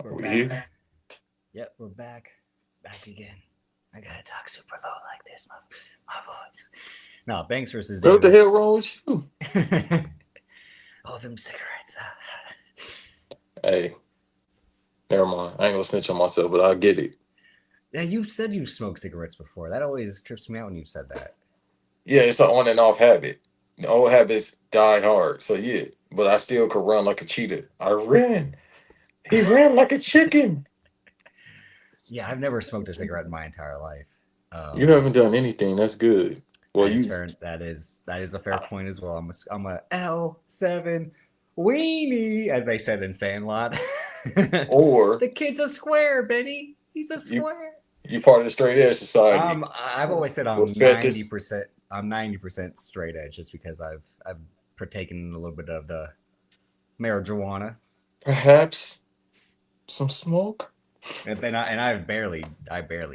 We're We back. here? Yep, we're back. Back again. I gotta talk super low like this, my voice. No, Banks versus What the hell Davis. wrong with you? Oh, them cigarettes. Hey, never mind. I ain't gonna snitch on myself, but I get it. Yeah, you've said you've smoked cigarettes before. That always trips me out when you've said that. Yeah, it's an on and off habit. The old habits die hard. So yeah, but I still could run like a cheetah. I ran. He ran like a chicken. Yeah, I've never smoked a cigarette in my entire life. You Um, haven't done anything. That's good. Well, that is you fair. That is a fair point as well. I'm a L7 weenie, as they said in Sandlot. or The kid's a square, Benny. He's a you square. you part of the straight edge society. I've always said With I'm ninety fetish, percent. I'm 90% straight edge, just because I've partaken in a little bit of the marijuana, perhaps some smoke, and I barely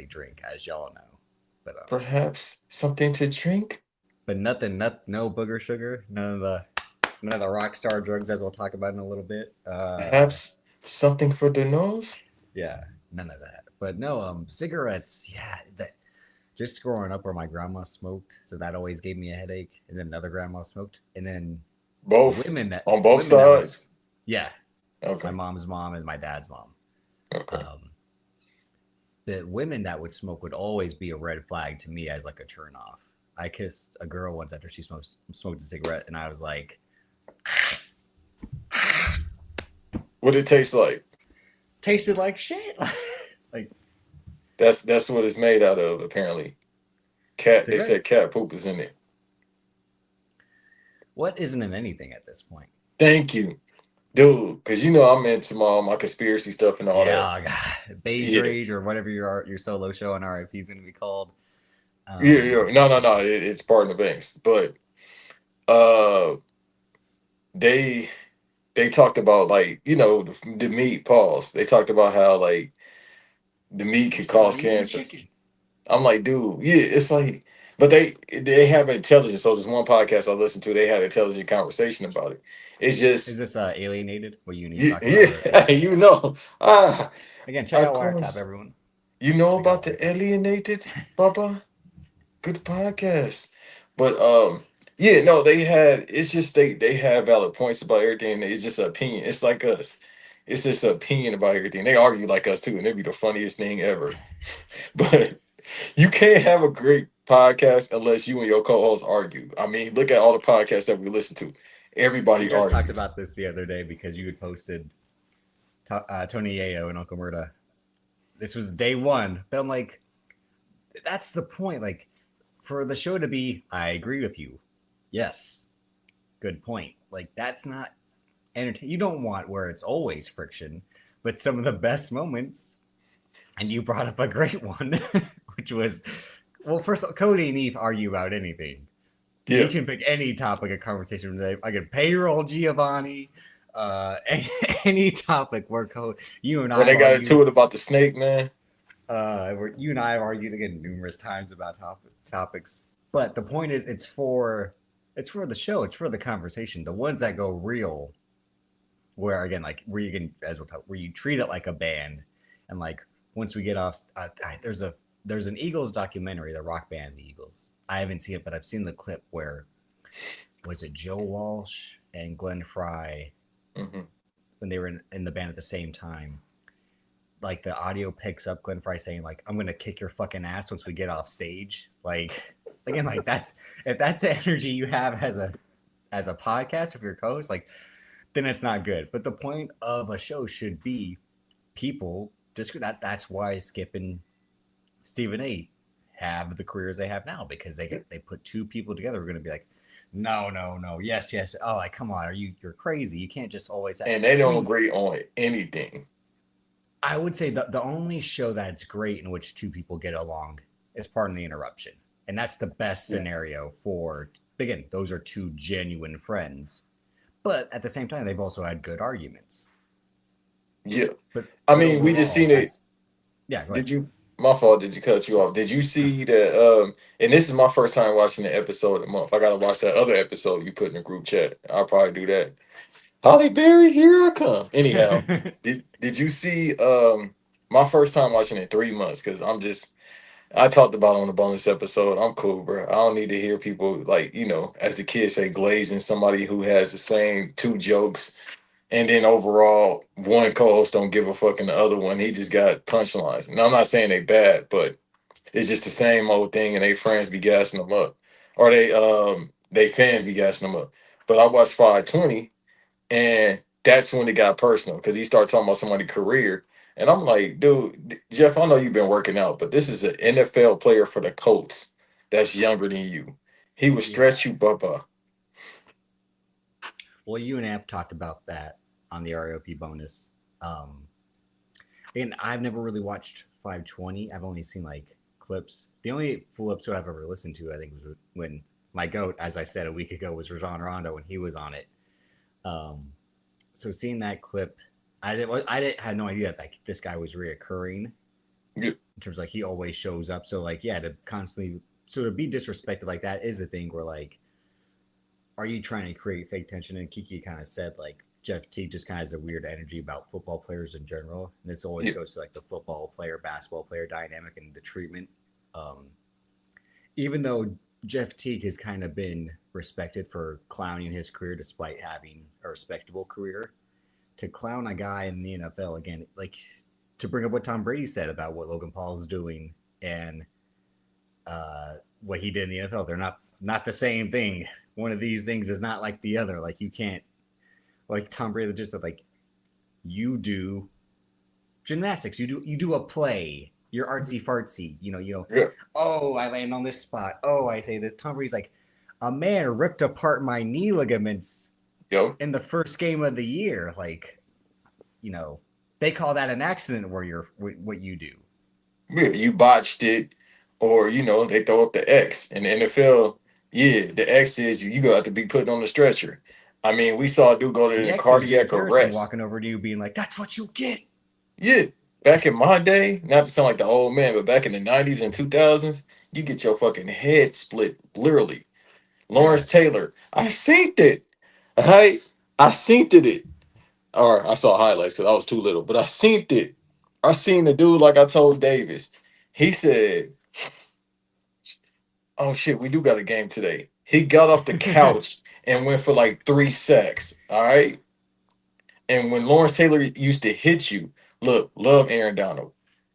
drink, as y'all know, perhaps something to drink, but nothing, no booger sugar, none of the rock star drugs, as we'll talk about in a little bit. perhaps something for the nose. Yeah, none of that. But no, cigarettes. Yeah, that just growing up where my grandma smoked, so that always gave me a headache. And then another grandma smoked, and then Both women that on both women that sides. was yeah, my Okay. mom's mom and my dad's mom. Okay. Um, the women that would smoke would always be a red flag to me as like a turn off. I kissed a girl once after she smoked a cigarette, and I was like, What it tastes like? tasted like shit. Like That's what it's made out of. Apparently, cat. They said cigarettes. cat poop is in it. What isn't in anything at this point? Thank you, dude. Because you know I'm into my conspiracy stuff and all that. Yeah, God, Beige Yeah. Rage or whatever your solo show on RIP is going to be called. Yeah. Um, Yeah. No. No. No. It's part of the banks, but uh, they they talked about like the meat. Pause. They talked about how like the meat they could said cause I'm eating cancer. chicken. I'm like, dude, yeah, it's like, but they have intelligence. So there's one podcast I listened to. They had an intelligent conversation about it. It's Is just, this alienated? What you need to yeah, talk about, or yeah you know, ah, again, check of out Wiretap, course, everyone. you know Check out about the Wiretap. alienated, Baba. Good podcast, but yeah, no, they had. It's just they have valid points about everything. It's just an opinion. It's like us. It's just an opinion about everything. They argue like us too, and it'd be the funniest thing ever. But you can't have a great podcast unless you and your co-host argue. I mean, look at all the podcasts that we listen to. We Everybody just talked argues. about this the other day because you had posted Tony Yayo and Uncle Murda. This was day one, but I'm like, that's the point. Like, for the show to be, I agree with you. Yes, good point. Like, that's not entertaining. You don't want where it's always friction, but some of the best moments, and you brought up a great one, which was, well, first of all, Cody and Eve argue about anything. So you Yeah. can pick any topic of conversation today. I could payroll Giovanni, any topic where you and When I they have got argued. into it about the snake, man. Where you and I have argued again numerous times about topics. But the point is, it's for the show. It's for the conversation. The ones that go real, where again, like where you can, as we'll talk, where you treat it like a band, and like once we get off, there's an Eagles documentary, the rock band the Eagles. I haven't seen it, but I've seen the clip where was it Joe Walsh and Glenn Fry Hmm. when they were in the band at the same time. Like the audio picks up Glenn Fry saying like, "I'm gonna kick your fucking ass once we get off stage." Like again, like that's if that's the energy you have as a podcast with your co-host, like then it's not good. But the point of a show should be people just that's why Skip and Stephen A have the careers they have now because they put two people together. We're gonna be like, no, no, no, yes, yes. Oh, like come on, you're crazy. You can't just always have. And they I don't mean, agree on anything. I would say the only show that's great in which two people get along is Pardon the Interruption. And that's the best Yeah. scenario for, again, those are two genuine friends. But at the same time, they've also had good arguments. Yeah. But I but mean, we just overall, seen it. yeah, go ahead. Did you? My fault. Did you cut you off? Did you see that? And this is my first time watching the episode of the month. I gotta watch that other episode you put in the group chat. I'll probably do that. Holly Berry, here I come. Anyhow, did you see my first time watching it 3 months? Because I talked about it on the bonus episode. I'm cool, bro. I don't need to hear people like, as the kids say, glazing somebody who has the same two jokes, and then overall one co-host don't give a fuck and the other one he just got punchlines. And I'm not saying they bad, but it's just the same old thing, and they friends be gassing them up, or they fans be gassing them up. But I watched 520, and that's when it got personal because he started talking about somebody's career. And I'm like, dude, Jeff, I know you've been working out, but this is an NFL player for the Colts that's younger than you. He would Yeah. stretch you, Bubba. Well, you and Amp talked about that on the ROP bonus. Um, and I've never really watched 520. I've only seen like clips. The only full episode I've ever listened to, I think, was when my goat, as I said a week ago, was Rajon Rondo when he was on it. Um, so seeing that clip, I had no idea that like this guy was reoccurring Yeah, in terms of, like he always shows up. So like yeah, to constantly to be disrespected like that is a thing where like, are you trying to create fake tension? And Kiki kind of said like Jeff T just kind of has a weird energy about football players in general, and this always yeah, goes to like the football player, basketball player dynamic and the treatment. Um, Even though Jeff Teague has kind of been respected for clowning his career despite having a respectable career, to clown a guy in the NFL again, like to bring up what Tom Brady said about what Logan Paul is doing and what he did in the NFL, they're not the same thing. One of these things is not like the other. Like you can't, like Tom Brady just said, like you do gymnastics, you do a play, you're artsy fartsy, yeah. oh, I land on this spot, oh, I say this. Tom Brady's like, a man ripped apart my knee ligaments Yo, in the first game of the year. Like, you know, they call that an accident where you're what you do. yeah, you botched it, or they throw up the X in the NFL. Yeah, the X is you go have to be put on the stretcher. I mean, we saw a dude go to The the X is Jared cardiac Harrison arrest. walking over to you being like, that's what you get. Yeah, back in my day, not to sound like the old man, but back in the 90s and 2000s, you get your fucking head split, literally. Yeah. Lawrence Taylor, I seen it. Hey, I seen it. Or I saw highlights because I was too little, but I seen it. I seen the dude like I told Davis. He said, "Oh shit, we do got a game today." He got off the couch and went for like 3 sacks. All right. And when Lawrence Taylor used to hit you, look, love Aaron Donald.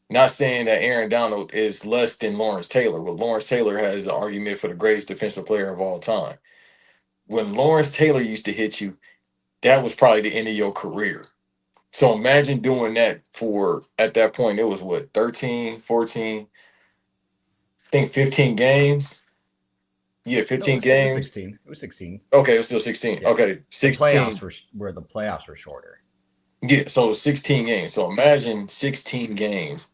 Not saying that Aaron Donald is less than Lawrence Taylor, but Lawrence Taylor has the argument for the greatest defensive player of all time. When Lawrence Taylor used to hit you, that was probably the end of your career. So imagine doing that for, at that point, it was what, 13, 14, I think 15 games. Yeah, No, it 15 was games. 16. It was 16. Okay, it was still 16. Yeah. Okay, The playoffs 16. were the playoffs were shorter. Yeah, so 16 games. So imagine 16 games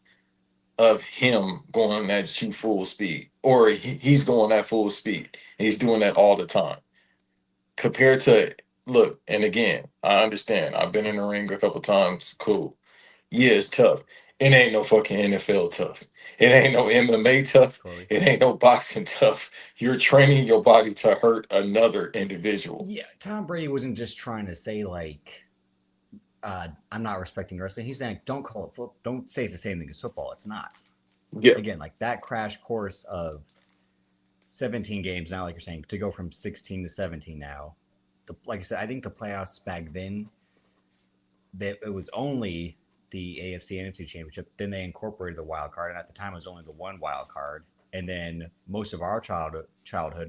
of him going at you full speed, or he's going at full speed. And he's doing that all the time. Compared to, look, and again, I understand. I've been in the ring a couple times. Cool. Yeah, it's tough. It ain't no fucking NFL tough. It ain't no MMA tough. Chloe. It ain't no boxing tough. You're training your body to hurt another individual. Yeah, Tom Brady wasn't just trying to say like, I'm not respecting wrestling. He's saying don't call it football. Don't say it's the same thing as football. It's not. Yeah, Again, like that crash course of 17 games now, like you're saying, to go from 16 to 17 now. Like I said, I think the playoffs back then, that it was only the AFC NFC championship. Then they incorporated the wild card, and at the time it was only the one wild card. And then most of our childhood,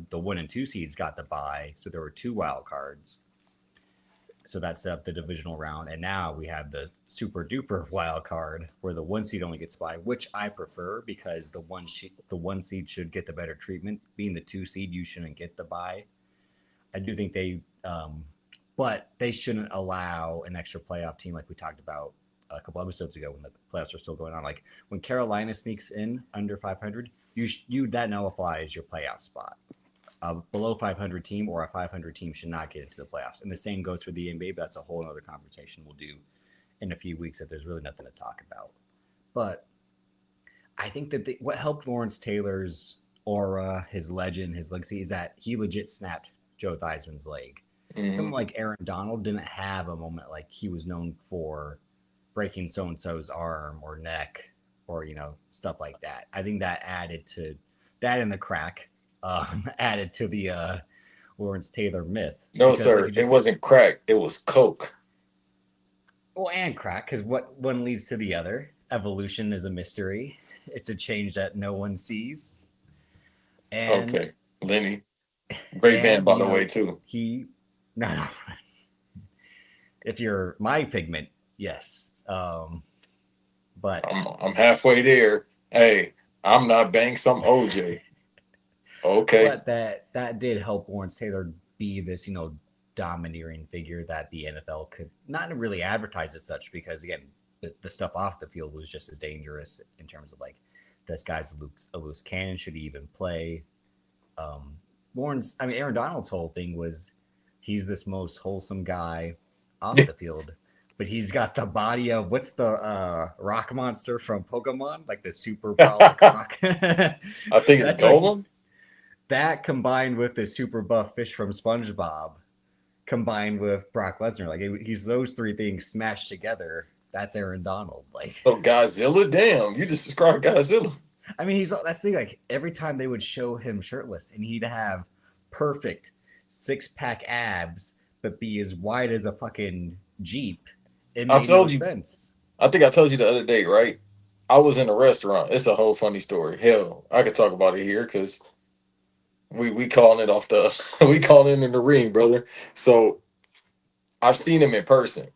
the 1 and 2 seeds got the bye, so there were two wild cards. So that set up the divisional round, and now we have the super duper wild card where the 1 seed only gets by, which I prefer because the 1 seed should get the better treatment. Being the 2 seed, you shouldn't get the bye. I do think but they shouldn't allow an extra playoff team like we talked about a couple episodes ago when the playoffs are still going on. Like when Carolina sneaks in under 500, you that nullifies your playoff spot. A below 500 team or a 500 team should not get into the playoffs. And the same goes for the NBA, but that's a whole other conversation we'll do in a few weeks if there's really nothing to talk about. But I think that what helped Lawrence Taylor's aura, his legend, his legacy is that he legit snapped Joe Theismann's leg. someone like Aaron Donald didn't have a moment like he was known for breaking so and so's arm or neck or stuff like that. I think that added to that and the crack added to the Lawrence Taylor myth No, because like sir, you it just said, wasn't crack. It was coke. well, and crack because what one leads to the other. Evolution is a mystery. It's a change that no one sees, and Okay, Lenny, great band by the way too. he no. If you're my pigment, yes. But I'm halfway there. Hey, I'm not Banks. I'm OJ. Okay. but that did help Lawrence Taylor be this domineering figure that the NFL could not really advertise as such because again the stuff off the field was just as dangerous in terms of like this guy's a loose cannon, should he even play? Aaron Donald's whole thing was he's this most wholesome guy off the field, but he's got the body of what's the rock monster from Pokemon, like the super brolic rock. I think it's Golem. That combined with the super buff fish from SpongeBob, combined with Brock Lesnar, like he's those three things smashed together. That's Aaron Donald. Like So Godzilla, damn, you just described Godzilla. I mean, that's the thing. Like every time they would show him shirtless, and he'd have perfect 6-pack abs, but be as wide as a fucking Jeep. It made no sense. I think I told you the other day, right? I was in a restaurant. It's a whole funny story. Hell, I could talk about it here because we calling it off the we calling it in the ring, brother. So I've seen him in person.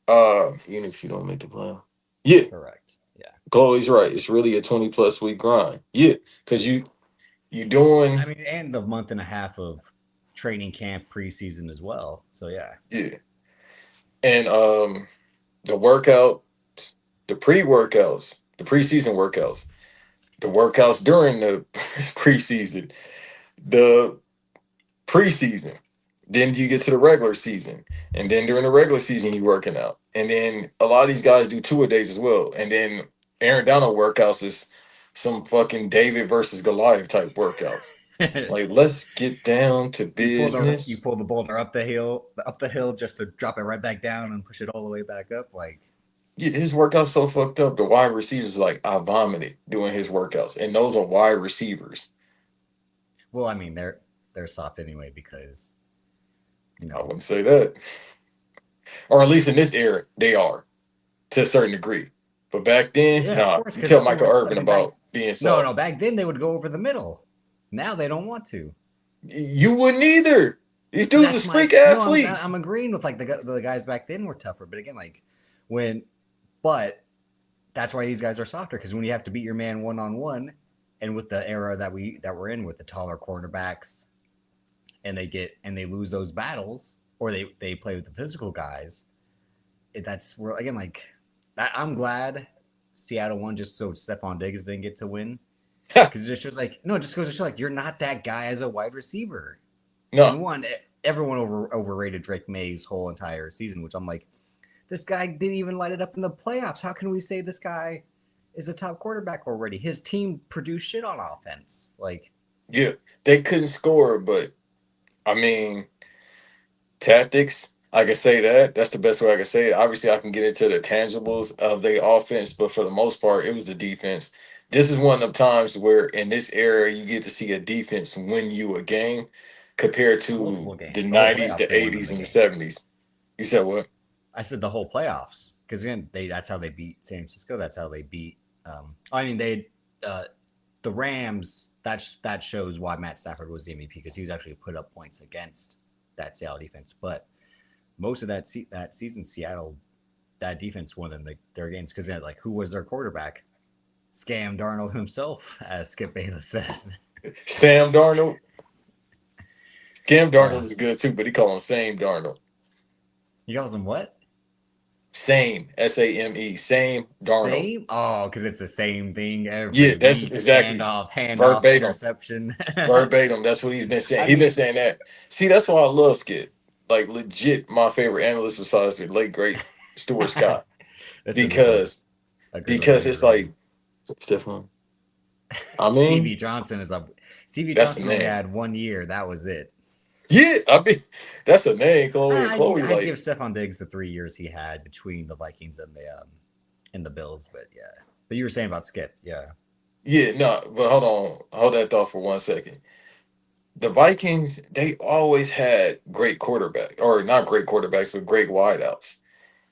Even if you don't make the plan. Yeah. Correct. Yeah. Chloe's right. It's really a 20+ week grind. Yeah. Because you doing and the month and a half of training camp preseason as well. So yeah. Yeah. And the workout, the pre-workouts, the preseason workouts, the workouts during the preseason, the preseason. Then you get to the regular season. And then during the regular season, you working out. And then a lot of these guys do 2-a-days as well. And then Aaron Donald workouts is some fucking David versus Goliath type workouts. Like, let's get down to business. You pull the boulder up the hill just to drop it right back down and push it all the way back up. Like, yeah, his workout's so fucked up. The wide receivers like I vomited doing his workouts, and those are wide receivers. Well, I mean they're soft anyway because I wouldn't say that, or at least in this era they are to a certain degree. But back then, you tell Michael Irvin about being soft. No, back then they would go over the middle. Now they don't want to. You wouldn't either. These dudes was freak athletes. I'm agreeing with like the guys back then were tougher, but again, like but that's why these guys are softer because when you have to beat your man 1-on-1, and with the era that we're in with the taller cornerbacks, and they lose those battles or they play with the physical guys, that's where again like I'm glad Seattle won just so Stephon Diggs didn't get to win. Because it just shows like just goes to show like you're not that guy as a wide receiver. No. And everyone overrated Drake May's whole entire season, which I'm like, this guy didn't even light it up in the playoffs. How can we say this guy is a top quarterback already? His team produced shit on offense. Like, yeah, they couldn't score, but I mean, tactics. I can say that. That's the best way I can say it. Obviously, I can get into the tangibles of the offense, but for the most part, it was the defense. This is one of the times where in this era you get to see a defense win you a game compared to the 90s, the 80s, and the 70s. You said what? I said the whole playoffs because again, that's how they beat San Francisco. That's how they beat. The Rams. That shows why Matt Stafford was the MVP because he was actually put up points against that Seattle defense. But most of that season, Seattle, that defense won them their games because like who was their quarterback? Scam Darnold himself, as Skip Bayless says. Sam Darnold. Scam Darnold is good too, but he calls him Same Darnold. He calls him what? Same. SAME. Same Darnold. Same? Oh, because it's the same thing every week. That's exactly. Handoff, verbatim. Interception. Verbatim. That's what he's been saying. He's been saying that. See, that's why I love Skip. Like, legit, my favorite analyst besides the late, great Stuart Scott. because it's like, Stephon. I mean, Stevie Johnson is up. Stevie Johnson only had 1 year. That was it. Yeah, I mean, that's a name, Chloe and I mean, Chloe. I'd give Like, Stephon Diggs the 3 years he had between the Vikings and the Bills, but yeah. But you were saying about Skip, yeah. yeah, no, but hold on, hold that thought for 1 second. The Vikings, they always had great quarterback, or not great quarterbacks, but great wideouts.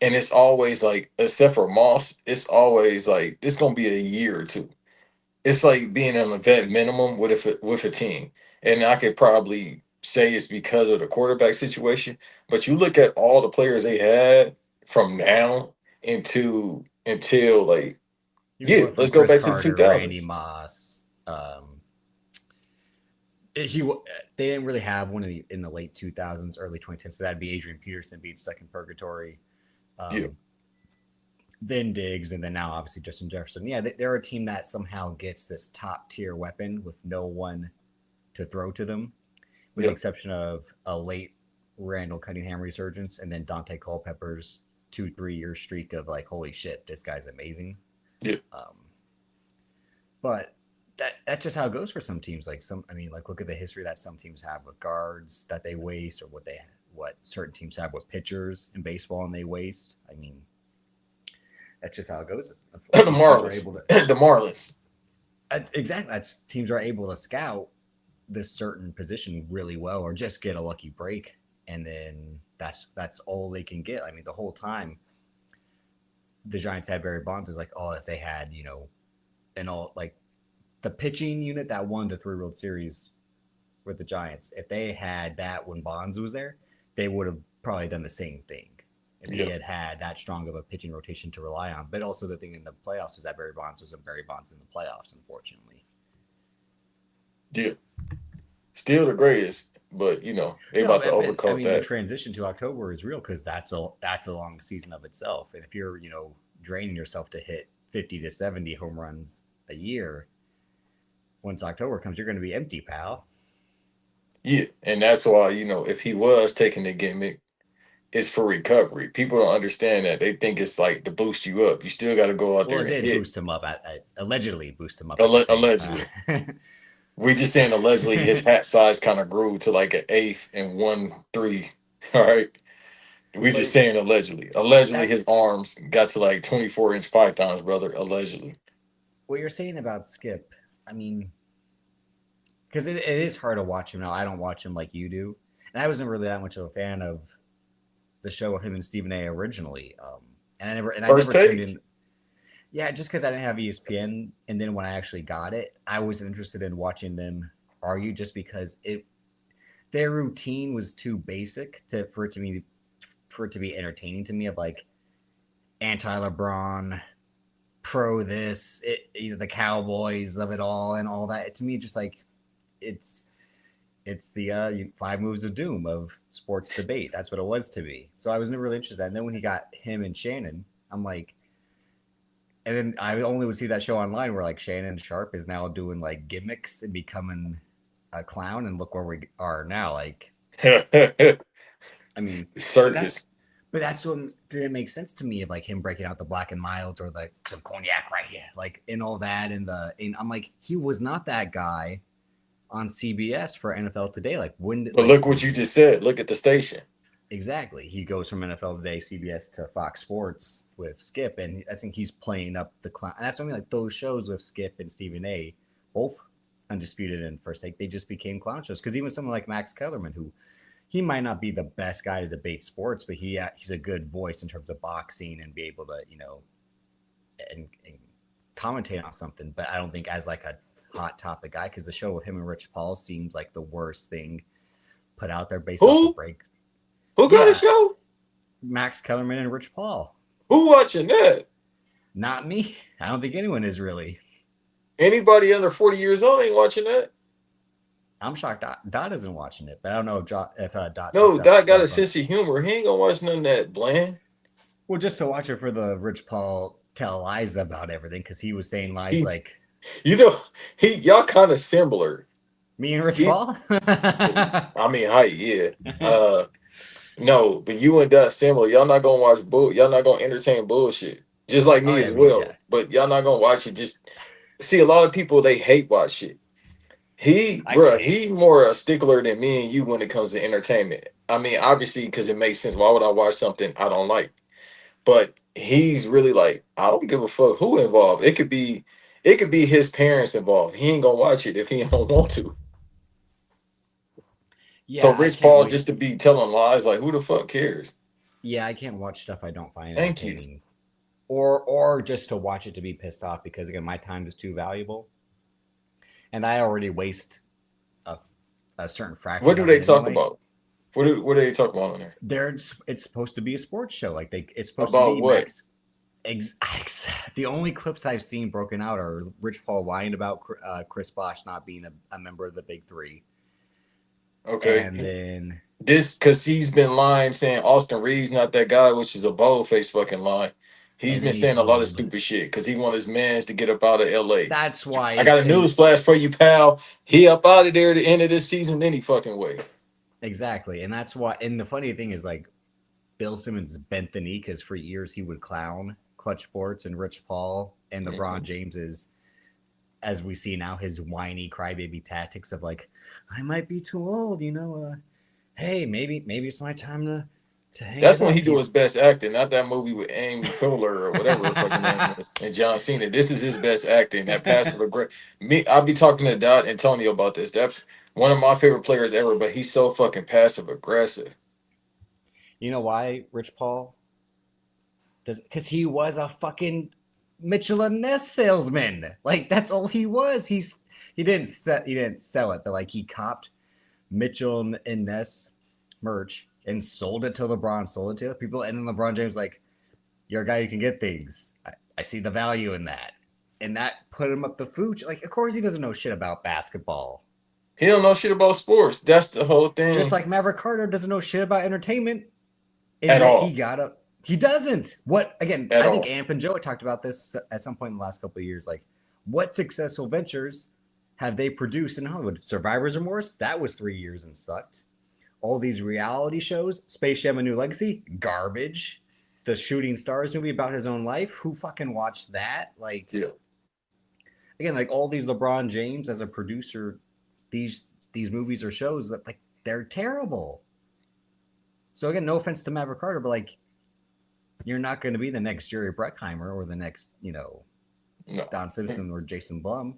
And it's always like, except for Moss, it's always like it's gonna be a year or two. It's like being on a vet minimum with a team. And I could probably say it's because of the quarterback situation. But you look at all the players they had from now until like, You're yeah, going from let's go Chris back to the two Carter, Randy thousands. Moss. He they didn't really have one in the late 2000s, early 2010s, but that'd be Adrian Peterson being stuck in purgatory. Yeah, Um, then Diggs, and then now obviously Justin Jefferson. Yeah, they're a team that somehow gets this top tier weapon with no one to throw to them, with the yeah, exception of a late Randall Cunningham resurgence and then Dante Culpepper's 2 3 year streak of like, holy shit, this guy's amazing. yeah. Um, but that's just how it goes for some teams. Like I mean, like look at the history that some teams have with guards that they waste, or what certain teams have with pitchers in baseball and they waste. I mean, that's just how it goes. The These teams are Marlins. able to The Marlins. exactly. That's, teams are able to scout this certain position really well, or just get a lucky break, and then that's all they can get. I mean, the whole time the Giants had Barry Bonds is like, oh, if they had and all like the pitching unit that won the 3 World Series with the Giants, if they had that when Bonds was there, they would have probably done the same thing if he Yeah, had that strong of a pitching rotation to rely on. But also the thing in the playoffs is that Barry Bonds wasn't Barry Bonds in the playoffs, unfortunately. yeah. Still the greatest, but they No, about to but I overcome mean the that. transition to October is real because that's a long season of itself. And if you're draining yourself to hit 50 to 70 home runs a year, once October comes, you're going to be empty, pal. Yeah, and that's why if he was taking the gimmick, it's for recovery. People don't understand that. They think it's like to boost you up. You still got to go out Well, there it and did hit. boost him up allegedly boost him up at the same time. Allegedly, we just saying allegedly his hat size kind of grew to like an eighth and 1 3. All right, we just But saying allegedly. Allegedly, his that's arms got to like 24-inch pythons, brother. Allegedly. what you're saying about Skip. I mean, because it is hard to watch him now. I don't watch him like you do, and I wasn't really that much of a fan of the show with him and Stephen A. originally. I First never tuned take. in. Yeah, just because I didn't have ESPN, and then when I actually got it, I was interested in watching them argue, just because their routine was too basic for it to be entertaining to me. Of like anti LeBron, pro this, the Cowboys of it all, and all that. To me, just like it's it's the 5 moves of doom of sports debate. That's what it was to me. So I was never really interested. And then when he got him and Shannon, I'm like, and then I only would see that show online where like Shannon Sharp is now doing like gimmicks and becoming a clown, and look where we are now. Like, I mean, but Circus. that's what didn't make sense to me, of like him breaking out the black and milds or like some cognac right here, like in all that. And I'm like, he was not that guy on CBS for NFL Today. Like when But look what you just said. Look at the station. exactly, he goes from NFL Today, CBS to Fox Sports with Skip, and I think he's playing up the clown. And that's what I mean, like those shows with Skip and Stephen A, both Undisputed and First Take, they just became clown shows. Because even someone like Max Kellerman, who he might not be the best guy to debate sports, but he's a good voice in terms of boxing and be able to and commentate on something. But I don't think as like a hot topic guy, because the show with him and Rich Paul seems like the worst thing put out there based off the Who? break. Who got a Yeah, show? Max Kellerman and Rich Paul. Who watching that? Not me. I don't think anyone is really. Anybody under 40 years old ain't watching that. I'm shocked Dot isn't watching it, but I don't know if Dot checks No, out Doc got a stuff on. sense of humor. He ain't gonna watch none of that bland. Well, just to watch it for the Rich Paul tell lies about everything, because he was saying lies He, like you know, y'all kind of similar. me and Rich He, Paul. I mean, hi, yeah. No, but you and Doc similar. Y'all not gonna watch bull. Y'all not gonna entertain bullshit. Just like Oh me yeah, as well. yeah. But y'all not gonna watch it. Just see, a lot of people they hate watch shit. I can't. He more a stickler than me and you when it comes to entertainment. I mean, obviously, because it makes sense. Why would I watch something I don't like? But he's really like, I don't give a fuck who involved. It could be his parents involved. He ain't gonna watch it if he don't want to. So Yeah, I Rich can't Paul waste. just to be telling lies, like who the fuck cares? Yeah, I can't watch stuff I don't find Thank you. entertaining, or just to watch it to be pissed off because again, my time is too valuable, and I already waste a, a certain What fraction do of they it talk anyway. about? What do they talk about on there? It's supposed to be a sports show, like it's supposed to About be what? the only clips I've seen broken out are Rich Paul lying about Chris Bosh not being a member of the Big Three, Okay. and then This because he's been lying saying Austin Reeves not that guy, which is a bold faced fucking lie. He's been he saying a lot of told stupid shit because he want his mans to get up out of LA. that's why I got it's a in. news flash for you, pal. He up out of there at the end of this season any fucking way. Exactly, and that's why. And the funny thing is, like, Bill Simmons bent the knee because for years he would clown Clutch Sports and Rich Paul and LeBron Mhm. James is, as we see now, his whiny crybaby tactics of like, I might be too old, hey, maybe it's my time to hang That's it when he up. do his He's best acting, not that movie with Amy Poehler or whatever her fucking name is, and John Cena. This is his best acting. That passive aggressive. Me, I'll be talking to Dot Antonio about this. That's one of my favorite players ever, but he's so fucking passive aggressive. you know why Rich Paul does because he was a fucking Michelin Ness salesman. Like that's all he was. He didn't sell it, but like he copped Mitchell and Ness merch and sold it to LeBron, sold it to people, and then LeBron James like, "You're a guy who can get things. I see the value in that," and that put him up the food. Like, of course, he doesn't know shit about basketball. He don't know shit about sports. That's the whole Just thing like Maverick Carter doesn't know shit about entertainment, and at yet he all. got a. He doesn't. What again? At I think all. Amp and Joe talked about this at some point in the last couple of years. Like, what successful ventures have they produced in Hollywood? Survivor's Remorse that was 3 years and sucked. All these reality shows, Space Jam: A New Legacy, garbage. The Shooting Stars movie about his own life, who fucking watched that? Like Yeah. again, like all these LeBron James as a producer, these these movies or shows that like they're terrible. So again, no offense to Maverick Carter, but like you're not going to be the next Jerry Bruckheimer or the next No. Don Simpson or Jason Blum.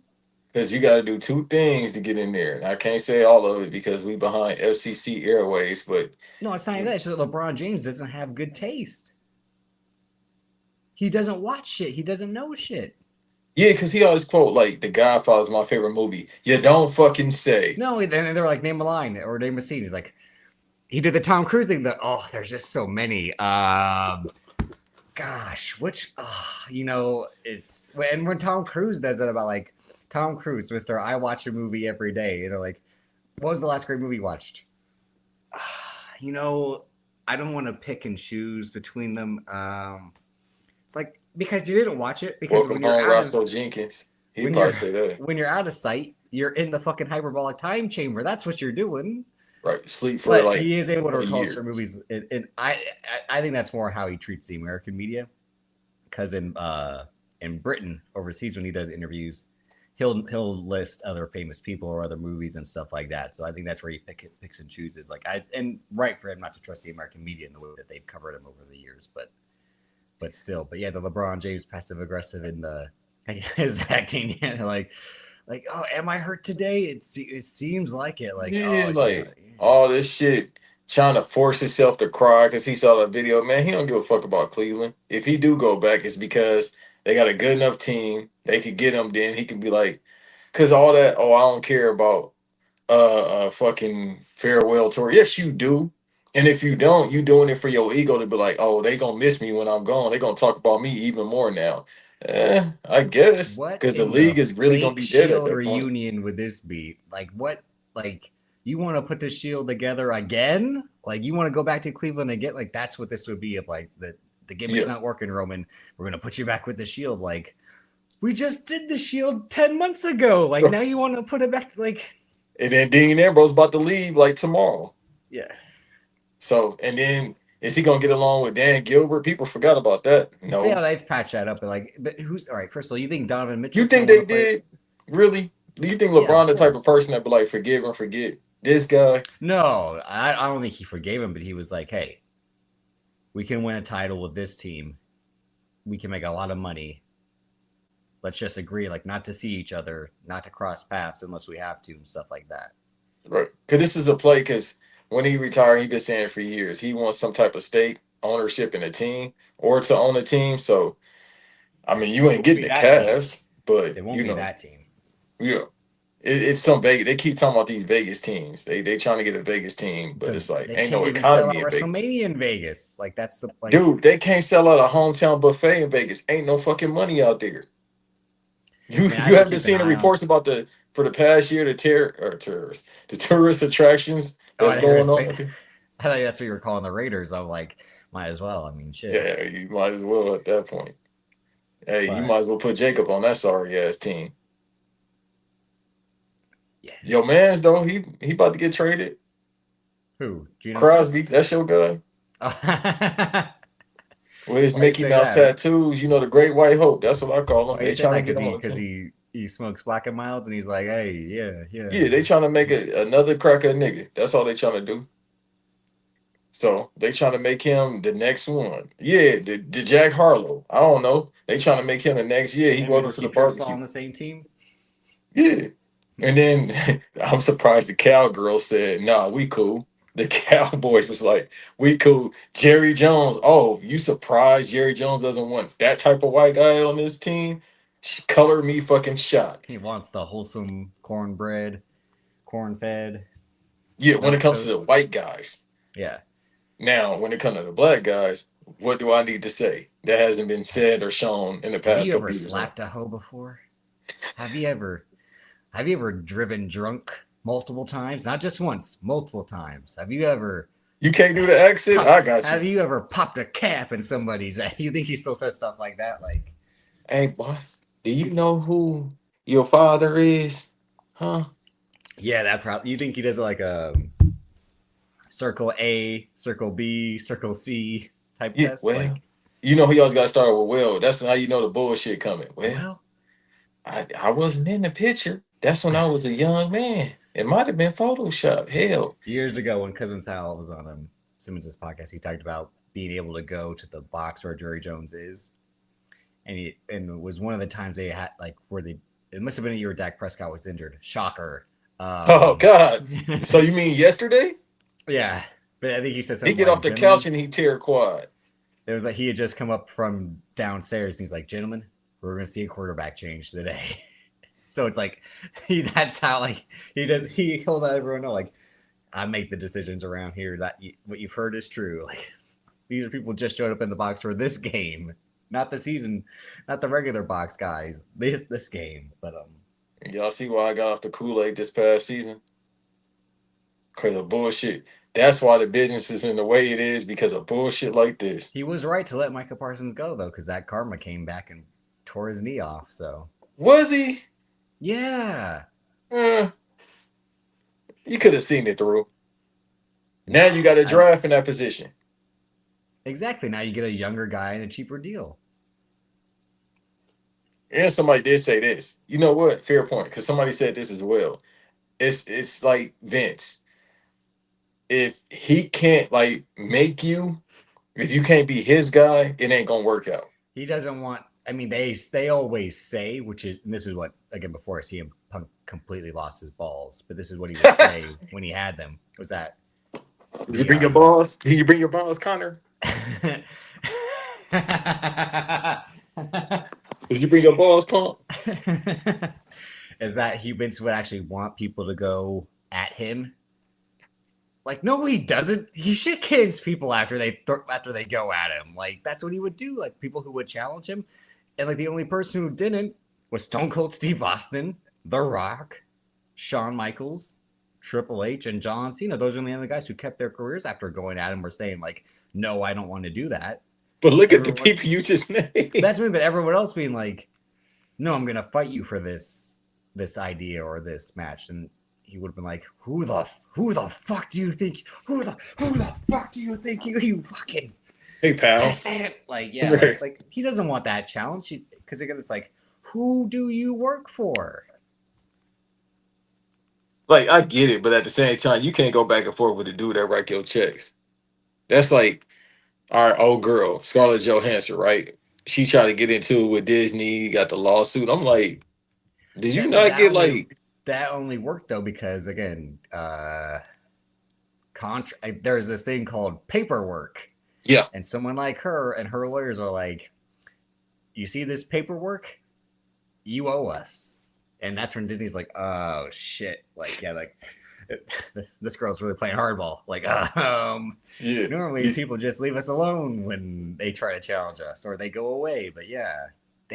Because you got to do two things to get in there. And I can't say all of it because we behind FCC Airways, but No, it's not even that. It's just that LeBron James doesn't have good taste. He doesn't watch shit. He doesn't know shit. yeah, because he always quote like The Godfather's my favorite movie. You don't fucking say. No, and they're like, name a line or name a scene. He's like, he did the Tom Cruise thing. There's just so many. Gosh, which it's when Tom Cruise does it about like Tom Cruise, Mister. I watch a movie every day. They're like, what was the last great movie you watched? You know, I don't want to pick and choose between them. It's like because you didn't watch it because Welcome home, Roscoe Jenkins. He when probably you're say that. when you're out of sight, you're in the fucking hyperbolic time chamber. That's what you're doing. Right. Sleep for But like he is able to a recall year. certain movies, and I think that's more how he treats the American media. Because in Britain overseas when he does interviews, he'll list other famous people or other movies and stuff like that. So I think that's where he picks and chooses. Like and right for him not to trust the American media in the way that they've covered him over the years, but still, but yeah, the LeBron James passive aggressive in the his acting, like oh, am I hurt today? It seems like it. Like Yeah, oh yeah, like all this shit trying to force himself to cry because he saw that video. Man, he don't give a fuck about Cleveland. If he do go back, it's because they got a good enough team. They could get him, then he can be like, because all that, oh, I don't care about fucking farewell tour. Yes, you do. And if you don't, you doing it for your ego to be like, oh, they gonna miss me when I'm gone. They gonna talk about me even more now. I guess what because the in the league is really gonna fake be dead at Shield that point. reunion would this be? Like what? Like you want to put the Shield together again? Like you want to go back to Cleveland again? Like that's what this would be. Of like the gimmick's Yeah. not working, Roman. We're gonna put you back with the Shield. Like we just did the Shield 10 months ago. Like now you want to put it back? Like And then Dean Ambrose about to leave like tomorrow. yeah. So, and then is he gonna get along with Dan Gilbert? People forgot about that. Yeah, No. they've patched that up. But who's all right? First of all, you think Donovan You Mitchell's gonna think want they to play? did? Really? Do you think Yeah, of LeBron the type of course. person that be like forgive and forget? This guy, No, I don't think he forgave him, but he was like, "Hey, we can win a title with this team. We can make a lot of money. Let's just agree, like, not to see each other, not to cross paths unless we have to, and stuff like that." right? Because this is a play. Because when he retired, he been saying for years he wants some type of stake ownership in a team or to own a team. So I mean, you It ain't won't getting be the that team. Cavs, but It won't be that team. yeah, it's some Vegas. They keep talking about these Vegas teams. They trying to get a Vegas team, but it's like They ain't can't no even sell out economy in Vegas. WrestleMania in Vegas. Like that's the like. Dude, they can't sell out a hometown buffet in Vegas. Ain't no fucking money out there. You I mean, I've you been haven't been keeping an seeing the eye on. reports about the for the past year the tourist attractions Oh, that's I heard going say. on. I thought that's what you were calling the Raiders. I'm like, might as well. I mean, shit. Yeah, you might as well at that point. Hey, you But might as well put Jacob on that sorry ass team. yeah, Yo, man's though, he about to get traded. who? Geno Crosby, Smith? that's your guy. Oh. With his Why you Mickey say Mouse that? tattoos, the Great White Hope. That's what I call him. Why you They say trying that? to get him on the Because team. he smokes black and milds and he's like, hey, yeah, yeah. Yeah, they trying to make another cracker nigga. That's all they trying to do. So they trying to make him the next one. Yeah, the Jack Harlow. I don't know. They trying to make him the next. Yeah, he Him and welcome to Ricky the Pearsall barbecue. on the same team. Yeah. And then I'm surprised the cowgirl said, nah, we cool. The Cowboys was like, we cool. Jerry Jones. Oh, you surprised Jerry Jones doesn't want that type of white guy on this team? Color me fucking shocked. He wants the wholesome cornbread, corn fed, Yeah, when it milk comes to the toast. white guys. Yeah. Now, when it comes to the black guys, what do I need to say that hasn't been said or shown in the Have past you ever couple years? slapped a hoe before? Have you ever have you ever driven drunk multiple times? Not just once, multiple times. Have you ever You can't do the accent? I got have you. you ever popped a cap in somebody's ass? You think he still says stuff like that? Like, Hey, boy, do you know who your father is? Huh? yeah, that probably you think he does like a circle A, circle B, circle C type Yeah, test? well, Like, he always got to start with well. That's how you know the bullshit coming. Well, well, I wasn't in the picture. That's when I was a young man. It might have been Photoshop. Hell. years ago when Cousin Sal was on Simmons' podcast, he talked about being able to go to the box where Jerry Jones is, and it was one of the times they had like where they it must have been a year Dak Prescott was injured. Shocker. Oh, God. So you mean yesterday? Yeah, but I think he said He something get like, off the couch "Gentlemen," and he tear quad. it was like he had just come up from downstairs. And he's like, "Gentlemen, we're going to see a quarterback change today." So it's like that's how like he does. He told everyone know like I make the decisions around here. What you've heard is true. Like these are people just showed up in the box for this game, not the season, not the regular box guys. This game, but Y'all see why I got off the Kool-Aid this past season? Because of bullshit. That's why the business is in the way it is because of bullshit like this. he was right to let Micah Parsons go though, because that karma came back and tore his knee off. So Was he? yeah, Eh, you could have seen it through. Now you got a draft in that position. exactly. Now you get a younger guy and a cheaper deal. And somebody did say this. You know what? Fair point. Because somebody said this as well. It's like Vince. If he can't like make you, if you can't be his guy, it ain't gonna work out. He doesn't want. I mean, they always say, which is and this is what again before CM Punk completely lost his balls, but this is what he would say when he had them was that Did you bring your balls? Did you bring your balls, Connor? Did you bring your balls, Punk? is that Vince would actually want people to go at him. Like no, he doesn't. He shit cans people after they go at him. Like that's what he would do. Like people who would challenge him, and like the only person who didn't was Stone Cold Steve Austin, The Rock, Shawn Michaels, Triple H, and John Cena. Those are the only guys who kept their careers after going at him. Were saying like, no, I don't want to do that. But look at the people you just named. That's me. But everyone else being like, no, I'm gonna fight you for this idea or this match, and he would have been like, who the fuck do you think? Who the fuck do you think you fucking Hey pal. like yeah, like he doesn't want that challenge because again, it's like, who do you work for? Like I get it, but at the same time, you can't go back and forth with the dude that write your checks. That's like our old girl, Scarlett Johansson, right? She tried to get into it with Disney, got the lawsuit. I'm like, did you But not get like, that only worked though because again, there's this thing called paperwork, yeah, and someone like her and her lawyers are like, you see this paperwork, you owe us, and that's when Disney's like, oh shit, like yeah, like this girl's really playing hardball. Like, yeah, normally yeah, people just leave us alone when they try to challenge us or they go away, but yeah,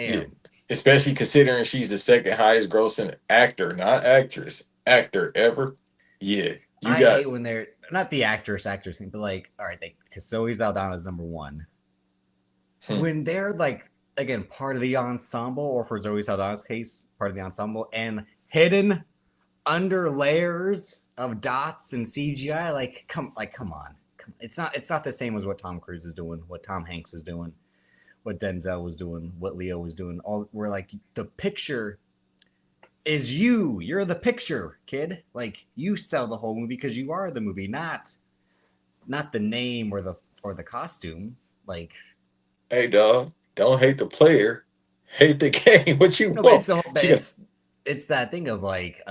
yeah. damn. Especially considering she's the second highest grossing actor, not actress, actor ever. Yeah, you I got. hate when they're not the actress thing, but like, all right, because Zoe Saldana is number one. Hmm. When they're like, again, part of the ensemble, or for Zoe Saldana's case, part of the ensemble, and hidden under layers of dots and CGI, come on. It's not the same as what Tom Cruise is doing, what Tom Hanks is doing, what Denzel was doing, what Leo was doing. All we're like the picture is you. You're the picture, kid. Like you sell the whole movie because you are the movie, not the name or the costume. Like Hey, dog, don't hate the player, hate the game. What you no, but want? She got. it's that thing of like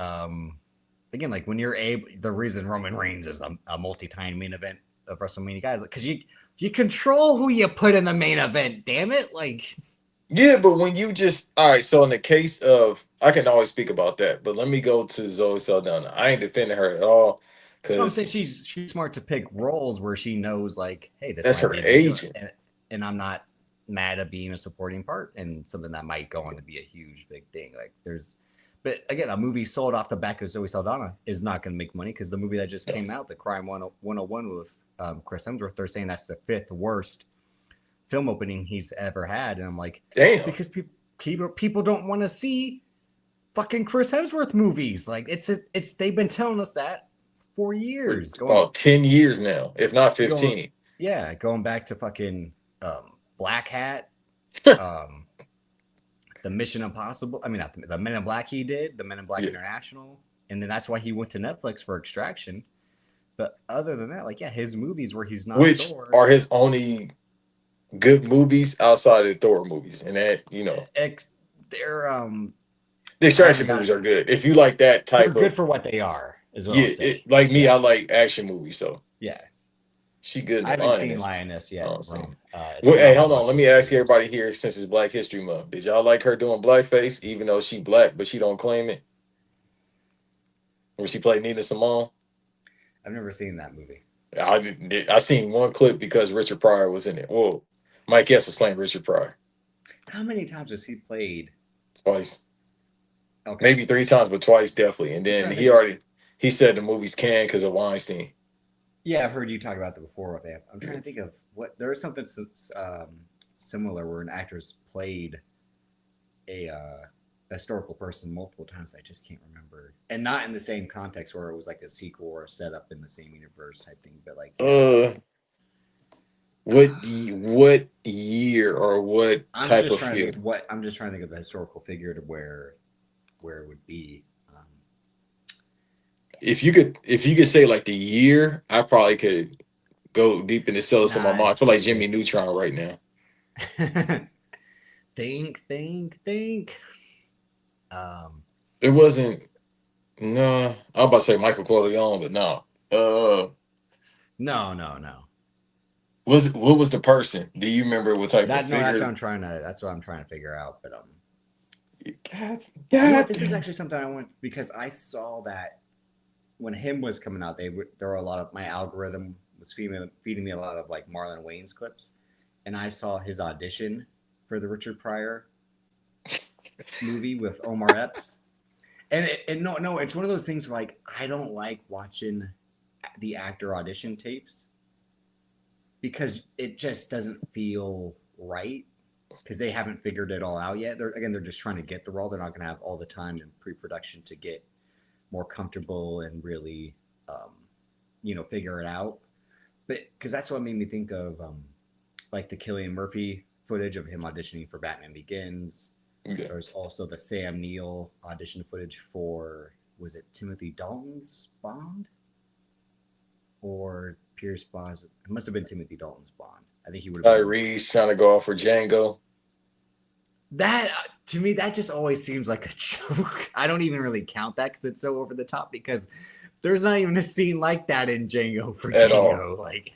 again like when you're able the reason Roman Reigns is a multi-time main event of WrestleMania guys because you control who you put in the main event. Damn it! Like Yeah, but when you just all right, so in the case of I can always speak about that, but let me go to Zoe Saldana. I ain't defending her at all no, I'm because saying she's smart to pick roles where she knows like, hey, this that's might her be a big deal, agent. and I'm not mad at being a supporting part and something that might go on to be a huge big thing. Like there's, but again, a movie sold off the back of Zoe Saldana is not going to make money because the movie that just No. came out, the Crime 101 with Chris Hemsworth, they're saying that's the fifth worst film opening he's ever had, and I'm like, Damn. because people don't want to see fucking Chris Hemsworth movies. Like it's they've been telling us that for For years. about 10 years now, if not Going 15. yeah, going back to fucking Black Hat, um, the Mission Impossible. I mean, not the Men in Black he did, the Men in Black Yeah. International, and then that's why he went to Netflix for Extraction. But other than that, like yeah, his movies where he's not Which Thor, are his only good movies outside of the Thor movies. And that, ex- they're the I haven't extraction got movies are good. If you like that they're type good of for what they are, is what I'll yeah, say. like me, Yeah, I like action movies, so yeah. she good in I the haven't seen lioness. Lioness I yet, don't see. Rome. It's Well, been hey, on my hold on. watch Let me list for ask years. everybody here since it's Black History Month. Did y'all like her doing blackface, even though she black, but she don't claim it? When she played Nina Simone? I've never seen that movie. I seen one clip because Richard Pryor was in it. Whoa. Mike S was playing Richard Pryor How many times has he played? twice. Okay, Maybe three times, but twice definitely. And I'm then trying to think. he said the movies can because of Weinstein. Yeah, I've heard you talk about that before. I'm trying to think of what there was something similar where an actress played a historical person multiple times. I just can't remember, and not in the same context where it was like a sequel or a setup in the same universe type thing. But like, yeah, there was Uh something. what year or what type of film? I'm just trying to think of the historical figure to where it would be. If you could say like the year, I probably could go deep into Cells in my Nah, mind. I feel like it's Jimmy Neutron right now. think. Um, It wasn't no, I was about to say Michael Corleone, but no. no. What was the person? Do you remember what type of That no, that's what figure? I'm trying to. That's what I'm trying to figure out. But God, you know what? God This is damn. actually something I want because I saw that when him was coming out, there were a lot of my algorithm was feeding me a lot of like Marlon Wayne's clips, and I saw his audition for the Richard Pryor movie with Omar Epps, and no, it's one of those things where like I don't like watching the actor audition tapes because it just doesn't feel right because they haven't figured it all out yet. They're just trying to get the role. They're not going to have all the time in pre-production to get more comfortable and really, um, figure it out. But because that's what made me think of like the Killian Murphy footage of him auditioning for Batman Begins. Yeah. There's also the Sam Neill audition footage for was it Timothy Dalton's Bond or Pierce Brosnan? It must have been Timothy Dalton's Bond. I think he would have been Tyrese trying to go off for Django. that. To me, that just always seems like a joke. I don't even really count that because it's so over the top. Because there's not even a scene like that in Django for At all. Django. Like,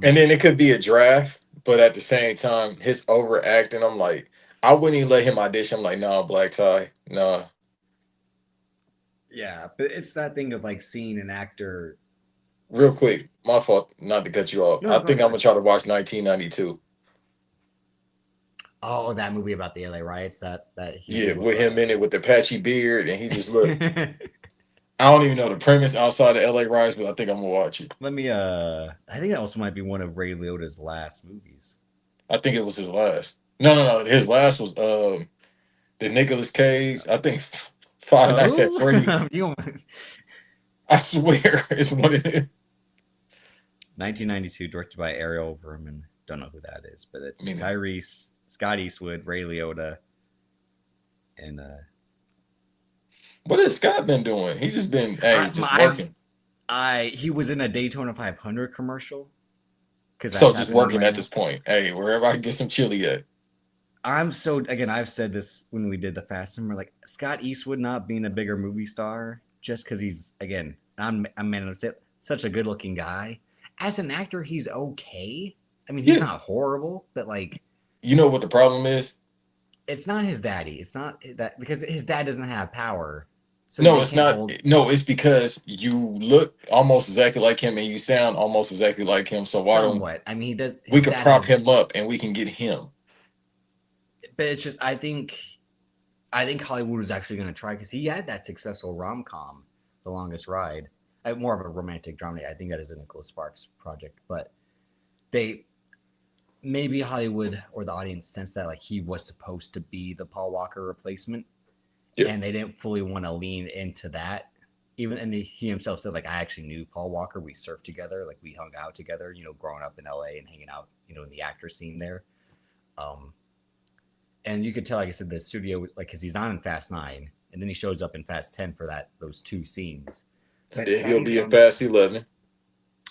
And then it could be a draft, but at the same time, his overacting, I'm like, I wouldn't even let him audition. I'm like, nah, black tie, nah. yeah, but it's that thing of like seeing an actor. Real quick, my fault, not to cut you off. No, I go think ahead, I'm go gonna ahead. try to watch 1992. Oh, that movie about the LA riots that he Yeah, did with with him in it with the patchy beard, and he just look. I don't even know the premise outside of LA Rise, but I think I'm gonna watch it. Let me I think that also might be one of Ray Liotta's last movies. I think it was his last. No. His last was the Nicolas Cage. I think Five Nights at Who? Freddy. You I swear it's one of them. 1992, directed by Ariel Verman. Don't know who that is, but I it's mean, Tyrese, Scott Eastwood, Ray Liotta, and what has Scott been doing? He's just been, hey, just working. he was in a Daytona 500 commercial because So that's just happening working right at now. this point. Hey, wherever I can get some chili at. Again, I've said this when we did the Fast Summer, like Scott Eastwood not being a bigger movie star just because he's again, I'm man of it, such a good looking guy. As an actor, he's okay. I mean, he's Yeah. not horrible, but like You know what the problem is? it's not his daddy. It's not that because his dad doesn't have power, so No, they it's can't not. hold No, it's because you look almost exactly like him and you sound almost exactly like him. So why don't somewhat. I mean, he does. we His could dad prop has, him up and we can get him? but it's just I think Hollywood was actually going to try because he had that successful rom com, The Longest Ride. More of a romantic drama. I think that is a Nicholas Sparks project, but they maybe Hollywood or the audience sensed that like he was supposed to be the Paul Walker replacement, Yeah. and they didn't fully want to lean into that. Even and he himself said like I actually knew Paul Walker. We surfed together, like we hung out together. Growing up in LA and hanging out, in the actor scene there. Um, and you could tell, like I said, the studio like because he's not in Fast 9, and then he shows up in Fast 10 for those two scenes. And But then he'll Scotty, be in Fast 11.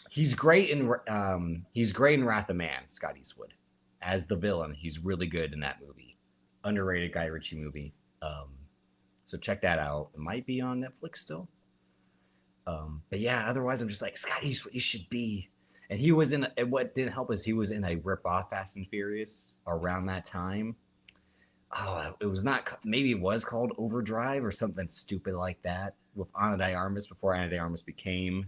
he's great in Wrath of Man. Scott Eastwood as the villain. He's really good in that movie. Underrated Guy Ritchie movie. So check that out. It might be on Netflix still. But yeah, otherwise I'm just like Scott Eastwood. You should be. And he was in. What didn't help is he was in a rip-off Fast and Furious around that time. Oh, it was not. Maybe it was called Overdrive or something stupid like that with Ana de Armas before Ana de Armas became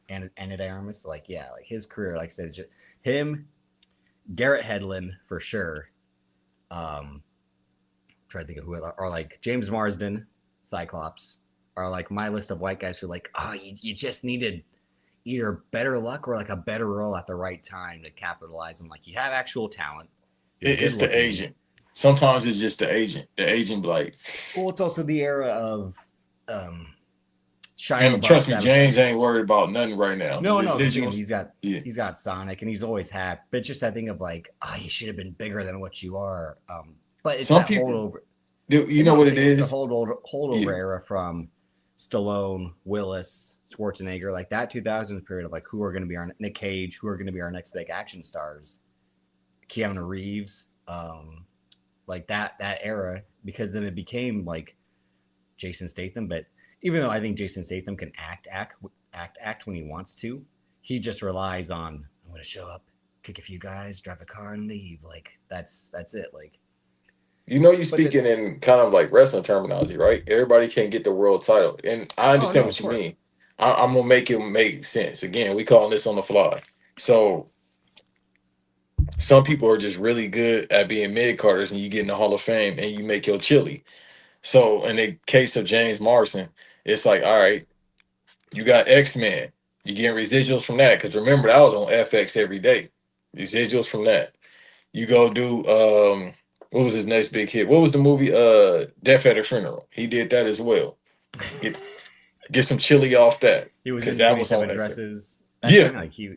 Ana de Armas. Like yeah, like his career, like I said, just, him, Garrett Hedlund for sure. Try to think of who are like James Marsden, Cyclops are like my list of white guys who are like, you just needed either better luck or like a better role at the right time to capitalize on. Like you have actual talent, you're good It's the looking. agent. Sometimes it's just the agent. The agent, like, Well, it's also the era of Shia and LaBeouf. trust me, James ain't worried about nothing right now. The No, because again, residuals, yeah. he's got Sonic, and he's always had. But it's just that thing of like, you should have been bigger than what you are. But it's Some that people, holdover. you know No, I'm what it saying it's the is? holdover Yeah. era from Stallone, Willis, Schwarzenegger, like that 2000s period of like who are going to be our Nick Cage, who are going to be our next big action stars, Keanu Reeves, like that era, because then it became like Jason Statham. But even though I think Jason Statham can act when he wants to, he just relies on I'm going to show up, kick a few guys, drive a car, and leave. Like that's it. Like You know, you're but speaking in kind of like wrestling terminology, right? Everybody can't get the world title, and I oh understand no, of what you course. mean. I'm gonna make it make sense. Again, we calling this on the fly. So some people are just really good at being mid carders, and you get in the Hall of Fame, and you make your chili. So in the case of James Marsden, it's like, all right, you got X-Men. You getting residuals from that because remember that was on FX every day. Residuals from that. You go do what was his next big hit? What was the movie? Death at a Funeral. He did that as well. Get get some chili off that He was because in that was on 27 FX. Dresses. That's Yeah, when like he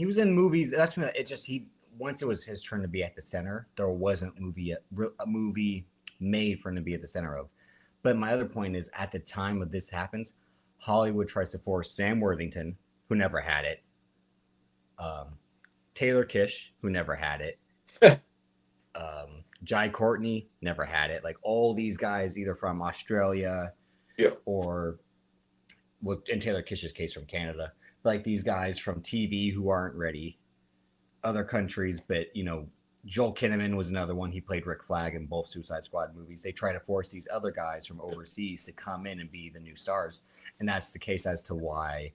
was in movies. That's when it just he once it was his turn to be at the center, there wasn't a movie made for him to be at the center of. But my other point is, at the time of this happens, Hollywood tries to force Sam Worthington, who never had it, Taylor Kish, who never had it, Jai Courtney never had it. Like all these guys, either from Australia, or, well, in Taylor Kish's case, from Canada. Like these guys from TV who aren't ready. Other countries, but Joel Kinnaman was another one. He played Rick Flag in both Suicide Squad movies. They try to force these other guys from overseas to come in and be the new stars, and that's the case as to why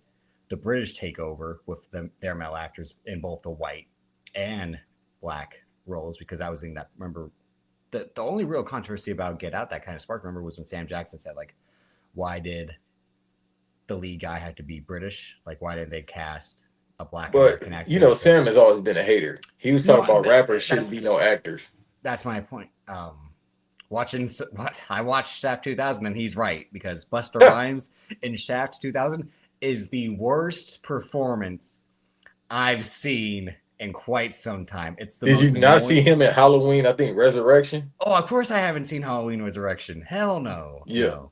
the British take over with their male actors in both the white and black roles, because I was in that. Remember, the only real controversy about Get Out that kind of sparked, remember, was when Sam Jackson said, like, why did the lead guy have to be British? Like, why didn't they cast a black American actor? Sam has always been a hater. He was talking about rappers shouldn't be no actors. That's my point. I watched Shaft 2000, and he's right, because Busta Rhymes in Shaft 2000 is the worst performance I've seen in quite some time. It's the Did you not see him at Halloween? I think Resurrection. Oh, of course I haven't seen Halloween Resurrection. Hell no. Yeah. No.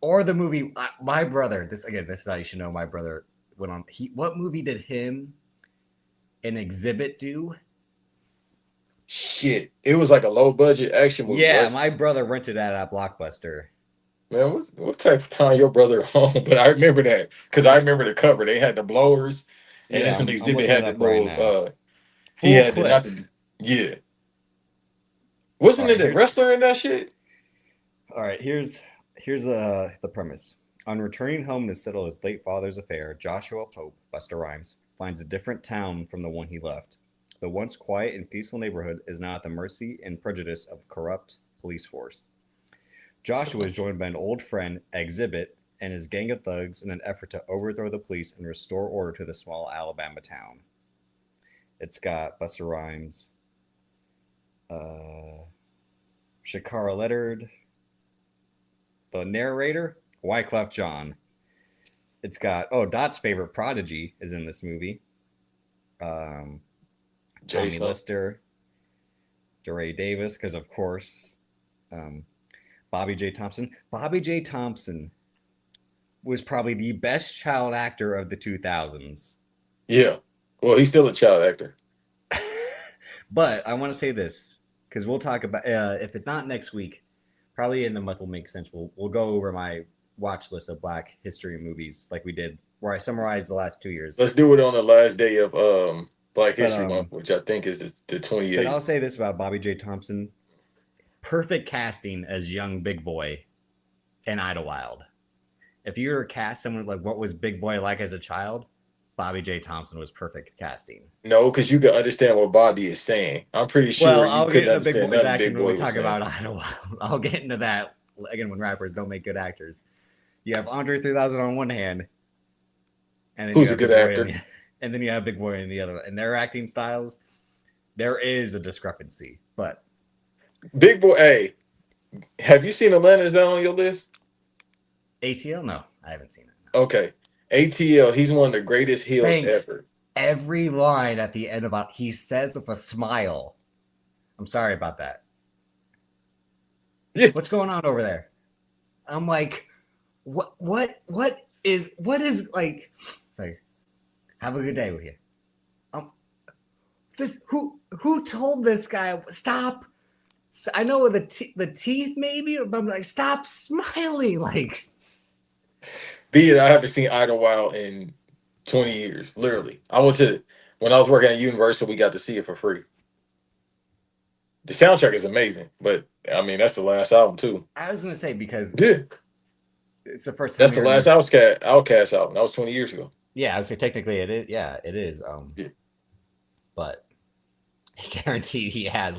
Or the movie. My brother. This is how you should know. My brother went on. What movie did him and Exhibit do? Shit, it was like a low budget action movie. Yeah, right? My brother rented that at Blockbuster. Man, what type of time your brother home? But I remember that because I remember the cover. They had the blowers, and that's when Exhibit had the little. He had yeah. Wasn't it a wrestler in that shit? All right, here's the premise. On returning home to settle his late father's affair, Joshua Pope, Busta Rhymes, finds a different town from the one he left. The once quiet and peaceful neighborhood is now at the mercy and prejudice of corrupt police force. Joshua is joined by an old friend, Exhibit, and his gang of thugs in an effort to overthrow the police and restore order to the small Alabama town. It's got Busta Rhymes, Shakara Leonard, the narrator, Wyclef Jean. It's got Dot's favorite prodigy is in this movie. Tommy Lister, DeRay Davis, because of course, Bobby J. Thompson. Bobby J. Thompson was probably the best child actor of the 2000s. Yeah. Well, he's still a child actor. But I want to say this, because we'll talk about, if it's not next week, probably in the month will make sense. We'll go over my watch list of Black history movies like we did, where I summarized the last 2 years. Let's do it on the last day of Black History Month, which I think is the 28th. But I'll say this about Bobby J. Thompson. Perfect casting as young Big Boy in Idlewild. If you were to cast someone like what was Big Boy like as a child, Bobby J. Thompson was perfect casting. No, because you can understand what Bobby is saying. I'm pretty sure I'll you get could into Big Boy's acting when we talk saying. about Idlewild. I'll get into that again when rappers don't make good actors. You have Andre 3000 on one hand, and then who's a good actor, and then you have Big Boy in the other. And their acting styles, there is a discrepancy. But Big Boy, hey, have you seen Atlanta? Is that on your list? ATL? No, I haven't seen it. No. Okay. ATL, he's one of the greatest heels ever. Every line at the end about he says with a smile. I'm sorry about that. Yeah. What's going on over there? I'm like, what is like? It's like, have a good day with you. This who told this guy stop? I know with the teeth maybe, but I'm like, stop smiling, like. Be it, I haven't seen Idlewild in 20 years. Literally, when I was working at Universal, we got to see it for free. The soundtrack is amazing, but I mean that's the last album too. I was gonna say because it's the first time. That's the last Outkast album. That was 20 years ago. Yeah, I would say technically it is. Yeah, it is. But guaranteed he had.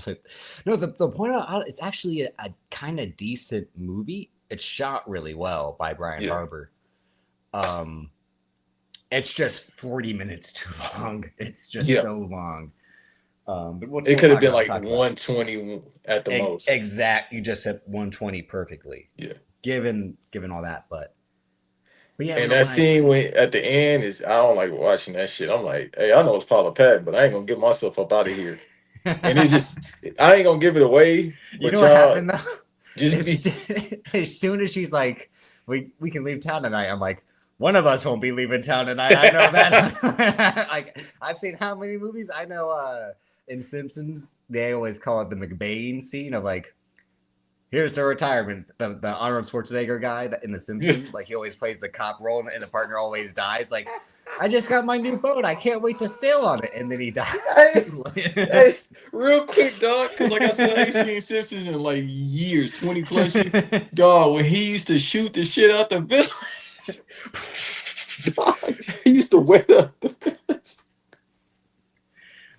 No, the point out it's actually a kind of decent movie. It's shot really well by Brian Barber. It's just 40 minutes too long. It's just so long. But it could have been like 120 at the most. Exact. You just said 120 perfectly. Yeah. Given all that, but yeah. And that scene at the end is, I don't like watching that shit. I'm like, hey, I know it's Paula Patton, but I ain't gonna get myself up out of here. And it's just, I ain't gonna give it away. You know what happened though? Just be. As soon as she's like, we can leave town tonight, I'm like, one of us won't be leaving town tonight. I know that. Like, I've seen how many movies? I know in Simpsons, they always call it the McBain scene of like, here's the retirement. The Arnold Schwarzenegger guy in The Simpsons, like he always plays the cop role, and the partner always dies. Like, I just got my new boat. I can't wait to sail on it, and then he dies. Hey, real quick, dog. Because like I said, I ain't seen Simpsons in like years, 20 plus years. Dog, when he used to shoot the shit out the village, dog, he used to wet up the village.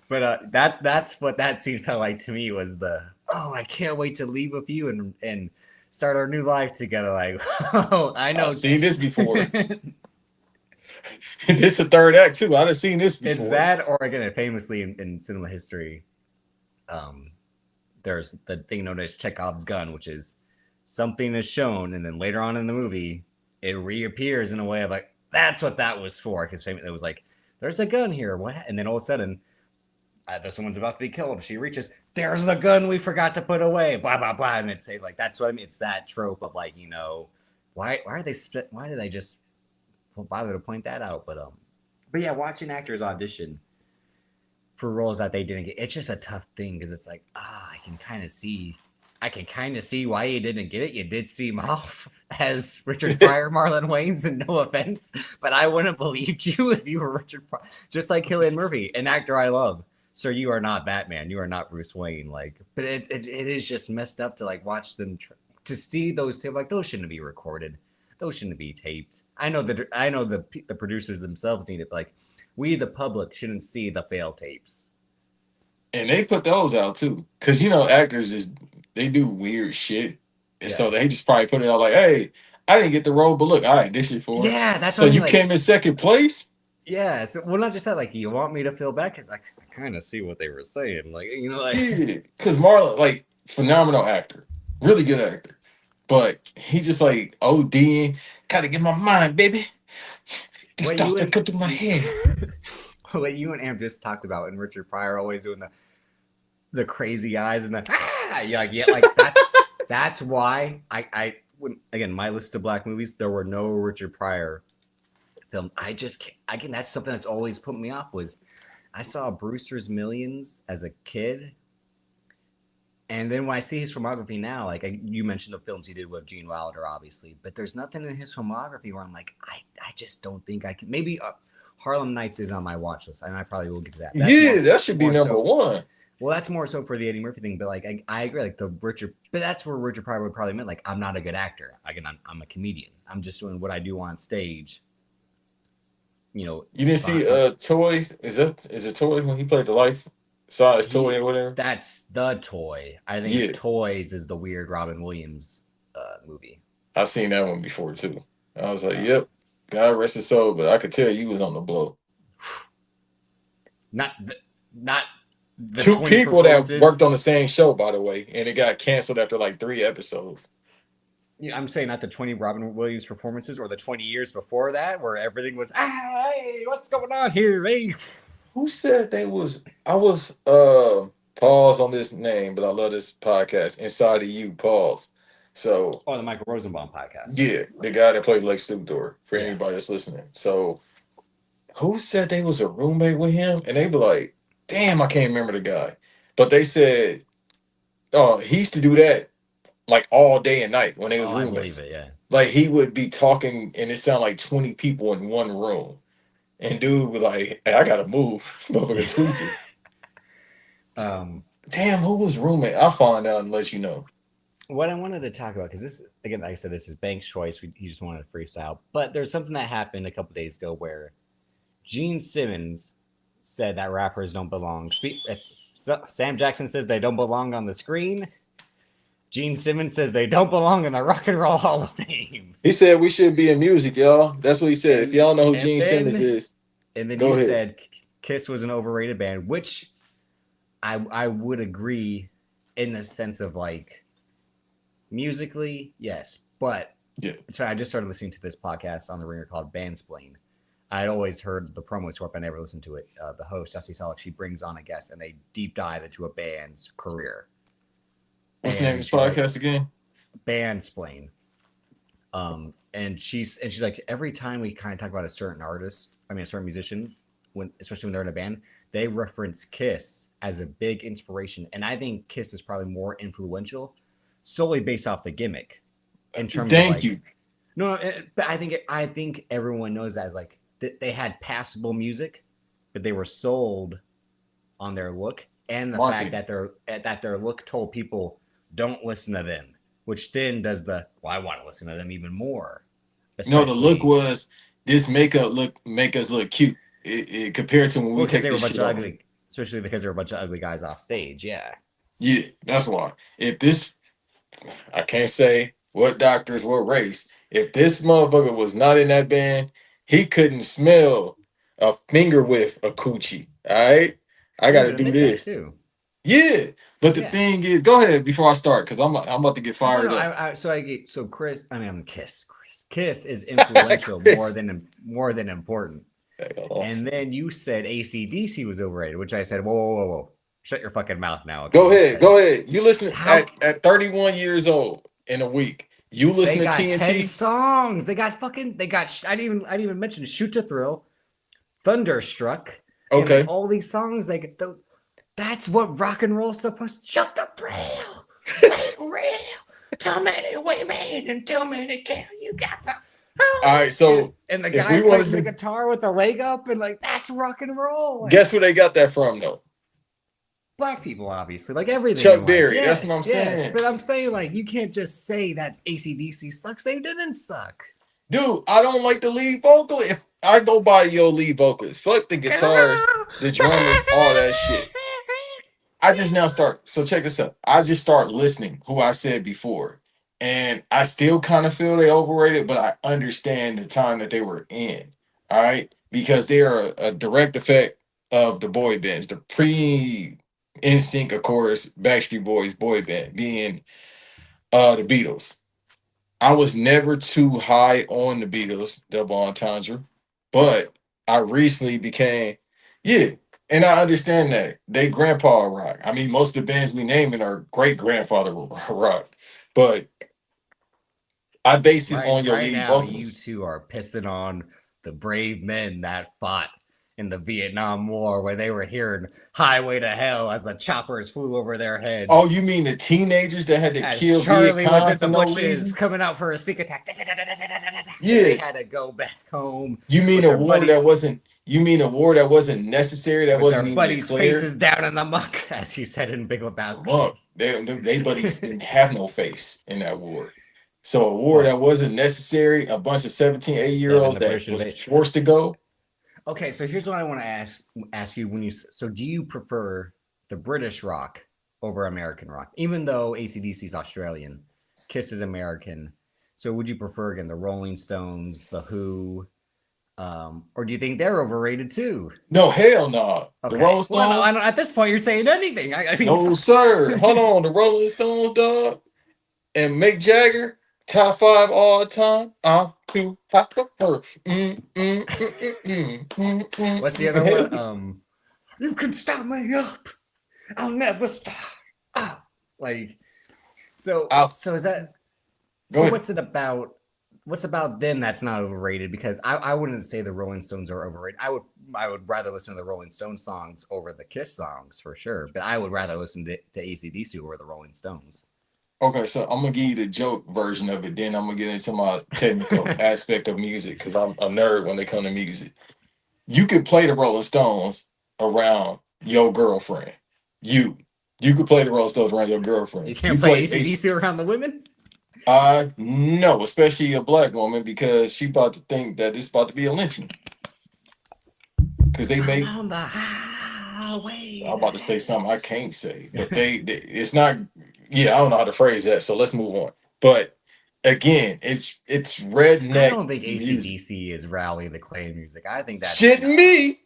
But that's what that scene felt like to me, was I can't wait to leave with you and start our new life together. Like, oh, I know. I've seen this before. This the third act too. I've seen this before. It's that, or again, famously in cinema history, there's the thing known as Chekhov's gun, which is something is shown, and then later on in the movie, it reappears in a way of like, that's what that was for. Because it was like, there's a gun here. What? And then all of a sudden, someone's about to be killed. She reaches, there's the gun we forgot to put away. Blah blah blah, and it's like, that's what I mean. It's that trope of like, why are they split? Why did they just bother to point that out? But yeah, watching actors audition for roles that they didn't get, it's just a tough thing, because it's like, I can kind of see why you didn't get it. You did seem off as Richard Pryor, Marlon Wayans, and no offense, but I wouldn't have believed you if you were Richard Pryor. Just like Cillian Murphy, an actor I love. Sir, you are not Batman. You are not Bruce Wayne. Like, but it is just messed up to like watch them to see those tapes. Like, those shouldn't be recorded. Those shouldn't be taped. I know the producers themselves need it, but like, we the public shouldn't see the fail tapes. And they put those out too, because actors they do weird shit, and so they just probably put it out like, hey, I didn't get the role, but look, I auditioned for it. Yeah, that's so what I mean, you like, came in second place. Yeah, so well, not just that. Like, you want me to feel bad because I kind of see what they were saying. Like, like, yeah, because Marlon, like, phenomenal actor, really good actor, but he just like ODing. Gotta get my mind, baby. This starts to cut through my head. What you and Am just talked about, and Richard Pryor always doing the crazy eyes and that's why I when, again, my list of black movies, there were no Richard Pryor film. I just can't, again, that's something that's always put me off. Was I saw Brewster's Millions as a kid, and then when I see his filmography now, like you mentioned the films he did with Gene Wilder, obviously, but there's nothing in his filmography where I'm like, I just don't think I can. Maybe Harlem Nights is on my watch list, and I probably will get to that. That should be number one. Well, that's more so for the Eddie Murphy thing, but like I agree, like but that's where Richard Pryor would probably meant like, I'm not a good actor. Again, I'm a comedian. I'm just doing what I do on stage. You didn't see Toys? Is it Toys when he played the life size toy or whatever? That's the Toy. I think Toys is the weird Robin Williams movie. I've seen that one before too. I was like, yep, God rest his soul, but I could tell you was on the blow. Not the two people that worked on the same show, by the way, and it got canceled after like 3 episodes. Yeah, I'm saying not the 20 Robin Williams performances, or the 20 years before that, where everything was, hey, what's going on here? Hey, who said they was? I was pause on this name, but I love this podcast. Inside of You, pause. So, the Michael Rosenbaum podcast. Yeah, the guy that played Lex Luthor. For anybody that's listening, so who said they was a roommate with him? And they be like, damn, I can't remember the guy, but they said, oh, he used to do that like all day and night when they was roommates. I believe it, like he would be talking, and it sounded like 20 people in one room, and dude would like, hey, I gotta move. This motherfucker tweaking. Damn, who was roommate? I'll find out and let you know. What I wanted to talk about, because this, again, like I said, this is Bank's choice. He just wanted to freestyle, but there's something that happened a couple days ago where Gene Simmons said that rappers don't belong. Sam Jackson says they don't belong on the screen. Gene Simmons says they don't belong in the Rock and Roll Hall of Fame. He said we should be in music, y'all. That's what he said. If y'all know who Gene Simmons is. And then you said Kiss was an overrated band, which I would agree in the sense of like musically, yes. But so I just started listening to this podcast on the Ringer called Bandsplain. I'd always heard the promo tour, but I never listened to it. The host, Dusty Solek, she brings on a guest, and they deep dive into a band's career. What's the name of this podcast again? Bandsplain. And she's like, every time we kind of talk about a certain artist, I mean a certain musician, especially when they're in a band, they reference Kiss as a big inspiration. And I think Kiss is probably more influential solely based off the gimmick in terms of Thank like you. no, but I think everyone knows that as like they had passable music, but they were sold on their look and the fact Marketing. that their look told people don't listen to them, which then does I want to listen to them even more, No, the look especially was this makeup make us look cute. Compared to when we because take they were a this bunch shit of off. ugly, especially because they were a bunch of ugly guys off stage. Yeah, Yeah, that's why. If this, I can't say what doctors, what race. If this motherfucker was not in that band, he couldn't smell a finger whiff of coochie. All right, I you got to would do admit that this. too. Yeah, but the Yeah. thing is, go ahead before I start because I'm about to get No, fired no. up. So Chris. I mean, I'm Kiss. Kiss is influential Chris. more than important. And then you said ACDC was overrated, which I said, whoa. Shut your fucking mouth now, Go okay? ahead, go Because ahead. You listen how at 31 years old in a week. You they listen to got 10 TNT. songs. They got I didn't even mention Shoot to Thrill, Thunderstruck, and like Okay. all these songs that's what rock and roll's supposed to shut the real, real. Too many women and too many kill you got to All right. So and the if guy we playing wanted the to guitar with the leg up and like that's rock and roll. Like guess where they got that from, though? black people, obviously, like everything in Chuck life. Berry. That's what I'm Yes. saying. But I'm saying, like, you can't just say that ACDC sucks. They didn't suck. Dude, I don't like the lead vocalist. If I go by your lead vocalist, fuck the guitars, the drummers, all that shit. I just now start. So check this out. I just start listening who I said before. And I still kind of feel they overrated, but I understand the time that they were in. All right. Because they are a direct effect of the boy bands, the pre NSYNC, of course, Backstreet Boys boy band being the Beatles. I was never too high on the Beatles, double entendre, but I recently became, yeah, and I understand that they grandpa rock. I mean, most of the bands we naming are great grandfather rock, but I base it on your Right lead now, you vocalist. two are pissing on the brave men that fought in the Vietnam War where they were hearing Highway to Hell as the choppers flew over their Oh, heads. you mean the teenagers that had to As kill Viet Charlie was Cong in for the no bushes reason? coming out for a sneak attack, and they Yeah, had to go back home you mean with a their war that buddy wasn't. You mean a war that wasn't necessary, that with their wasn't even buddies' declared? faces down in the muck, as he said in Big Lebowski. Look, they buddies didn't have no face in that war. So a war Well, that wasn't necessary, a bunch of 17, 8 year them in olds the that British was invasion. forced to go. Okay, so here's what I want to ask you when you so do you prefer the British rock over American rock? Even though ACDC is Australian, Kiss is American. So would you prefer again the Rolling Stones, the Who, or do you think they're overrated too? No, hell no. The Okay. Rolling Well, no, I Stones? don't, at this point you're saying anything. I mean, No, fuck. sir. Hold on. The Rolling Stones, dog. And Mick Jagger, top five all time. I'm too hot for her. What's the other one? You can stop me up. I'll never stop. Oh, like I'll, so is that go so ahead. what's it about what's about them that's not overrated? Because I wouldn't say the Rolling Stones are overrated. I would rather listen to the Rolling Stones songs over the Kiss songs for sure, but I would rather listen to ACDC over the Rolling Stones. Okay, so I'm gonna give you the joke version of it. Then I'm gonna get into my technical aspect of music because I'm a nerd when it comes to music. You could play the Rolling Stones around your girlfriend. You you could play the Rolling Stones around your girlfriend. You can't You play play ACDC around the women? no, especially a black woman because she about to think that it's about to be a lynching because they I'm make. on the highway. I'm about to say something I can't say, but they it's not. Yeah, I don't know how to phrase that. So let's move on. But again, it's I redneck don't think music. ACDC is rally the clay music. I think that's Shit me.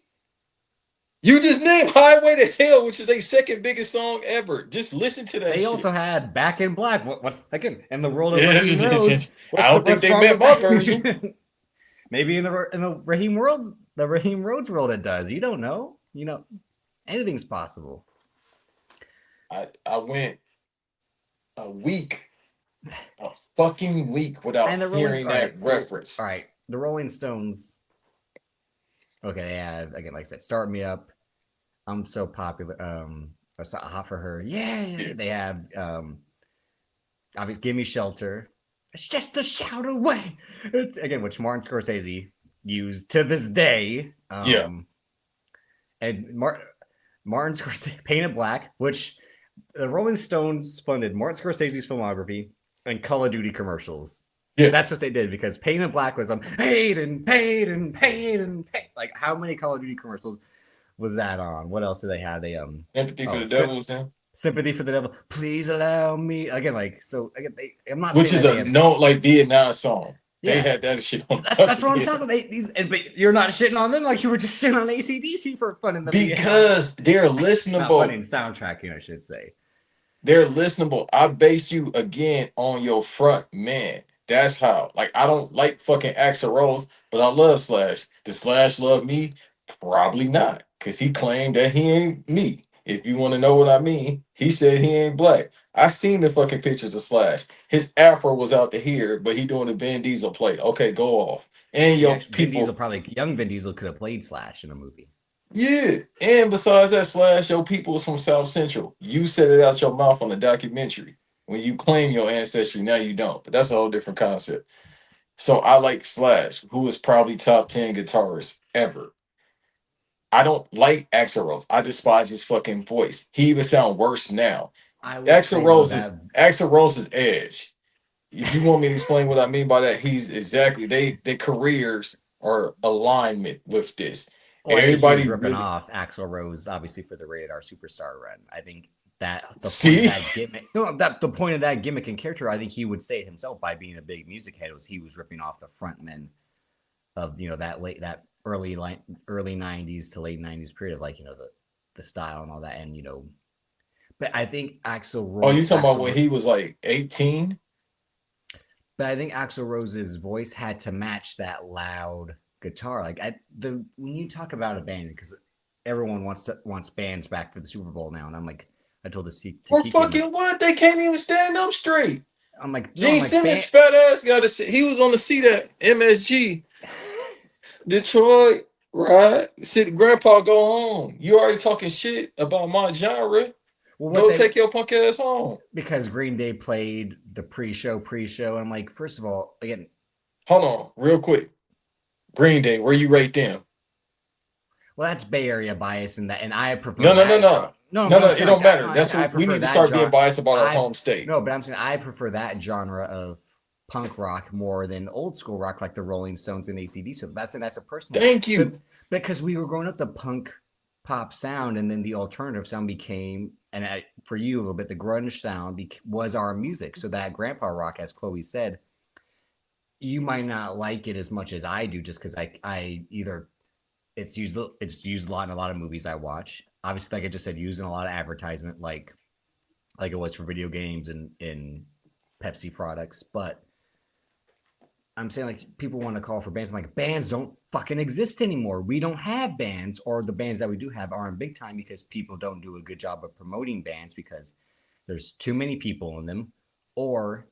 You just named Highway to Hell, which is their second biggest song ever. Just listen to that They shit. also had Back in Black. What's again in the world of Yeah, Raheem Rhodes? I don't think What's they wrong meant with my version. that? Maybe in the Raheem world, the Raheem Rhodes world, it does. You don't know. You know, anything's possible. I went a week a fucking week without And the Rolling, hearing all that right, so reference. all right, the Rolling Stones. Okay, they have again, like I said, "Start Me Up." I'm so popular. Or so hot for her. Yeah, Yeah. they have obviously "Give Me Shelter." It's just a shout away. Again, which Martin Scorsese used to this day. Yeah. And Martin Scorsese, Painted Black, which the Rolling Stones funded Martin Scorsese's filmography and Call of Duty commercials. Yeah. That's what they did because Painted Black was paid and paid and paid and paid. Like how many Call of Duty commercials was that on? What else do they have? They Empathy for oh the Devil was him. Sympathy for the Devil. Please allow me again. Like so again, I'm not Which saying is that they a have. no like Vietnam song. They Yeah, had that shit on that's what I'm talking about. But you're not shitting on them like you were just shitting on AC/DC for fun in the Vietnam. because they're Not fun listenable. in soundtracking, I should say. They're listenable. I base you again on your front man. That's how. Like I don't like fucking Axl Rose, but I love Slash. Does Slash love me? Probably not, cause he claimed that he ain't me. If you want to know what I mean, he said he ain't black. I seen the fucking pictures of Slash. His afro was out to here, but he doing the Vin Diesel play. Okay, go off. And He your actually Vin Diesel people, probably young Vin Diesel could have played Slash in a movie. yeah. And besides that, Slash, your people was from South Central. You said it out your mouth on the documentary. When you claim your ancestry, now you don't. But that's a whole different concept. So I like Slash, who is probably top 10 guitarist ever. I don't like Axl Rose. I despise his fucking voice. He even sound worse now. I would Axl say though Rose that is Axl Rose's edge. If you want me to explain what I mean by that, he's exactly their careers are alignment with this. well, I think he was Everybody ripping really off Axl Rose obviously for the Rated R Superstar run. I think that the point of see. that gimmick, no, that the point of that gimmick and character, I think he would say it himself by being a big music head was he was ripping off the frontmen of that early '90s to late '90s period of like the style and all that, and but I think Oh, you talking about when he was like 18? But I think Axl Rose's voice had to match that loud guitar. Like when you talk about a band, because everyone wants bands back for the Super Bowl now, and I'm like, I told Or Kiki, I'm like, fucking what? They can't even stand up straight. no, I'm Gene like Simmons band. fat ass got to sit. He was on the seat at MSG. Detroit, right? Said grandpa go home. You already talking shit about my genre. Well, what Go they take your punk ass home. because Green Day played the pre-show. I'm like, first of all, again, Hold on, real quick. Green Day, where you rate them? well, that's Bay Area bias, and I prefer No, no, no, that no. genre. No, No, but I'm no, it saying like don't matter. no, I'm That's saying I what we prefer need to that start being genre. biased about our I home state. no, but I'm saying I prefer that genre of punk rock more than old school rock like the Rolling Stones and ACD. So that's a personal, Thank you. but because we were growing up the punk pop sound, and then the alternative sound became, for you a little bit, the grunge sound was our music. So that grandpa rock, as Chloe said, you might not like it as much as I do, just because I either it's used a lot in a lot of movies I watch. Obviously, like I just said, used in a lot of advertisement, like it was for video games and in Pepsi products. But I'm saying like people want to call for bands. I'm like, bands don't fucking exist anymore. We don't have bands, or the bands that we do have aren't big time because people don't do a good job of promoting bands because there's too many people in them, or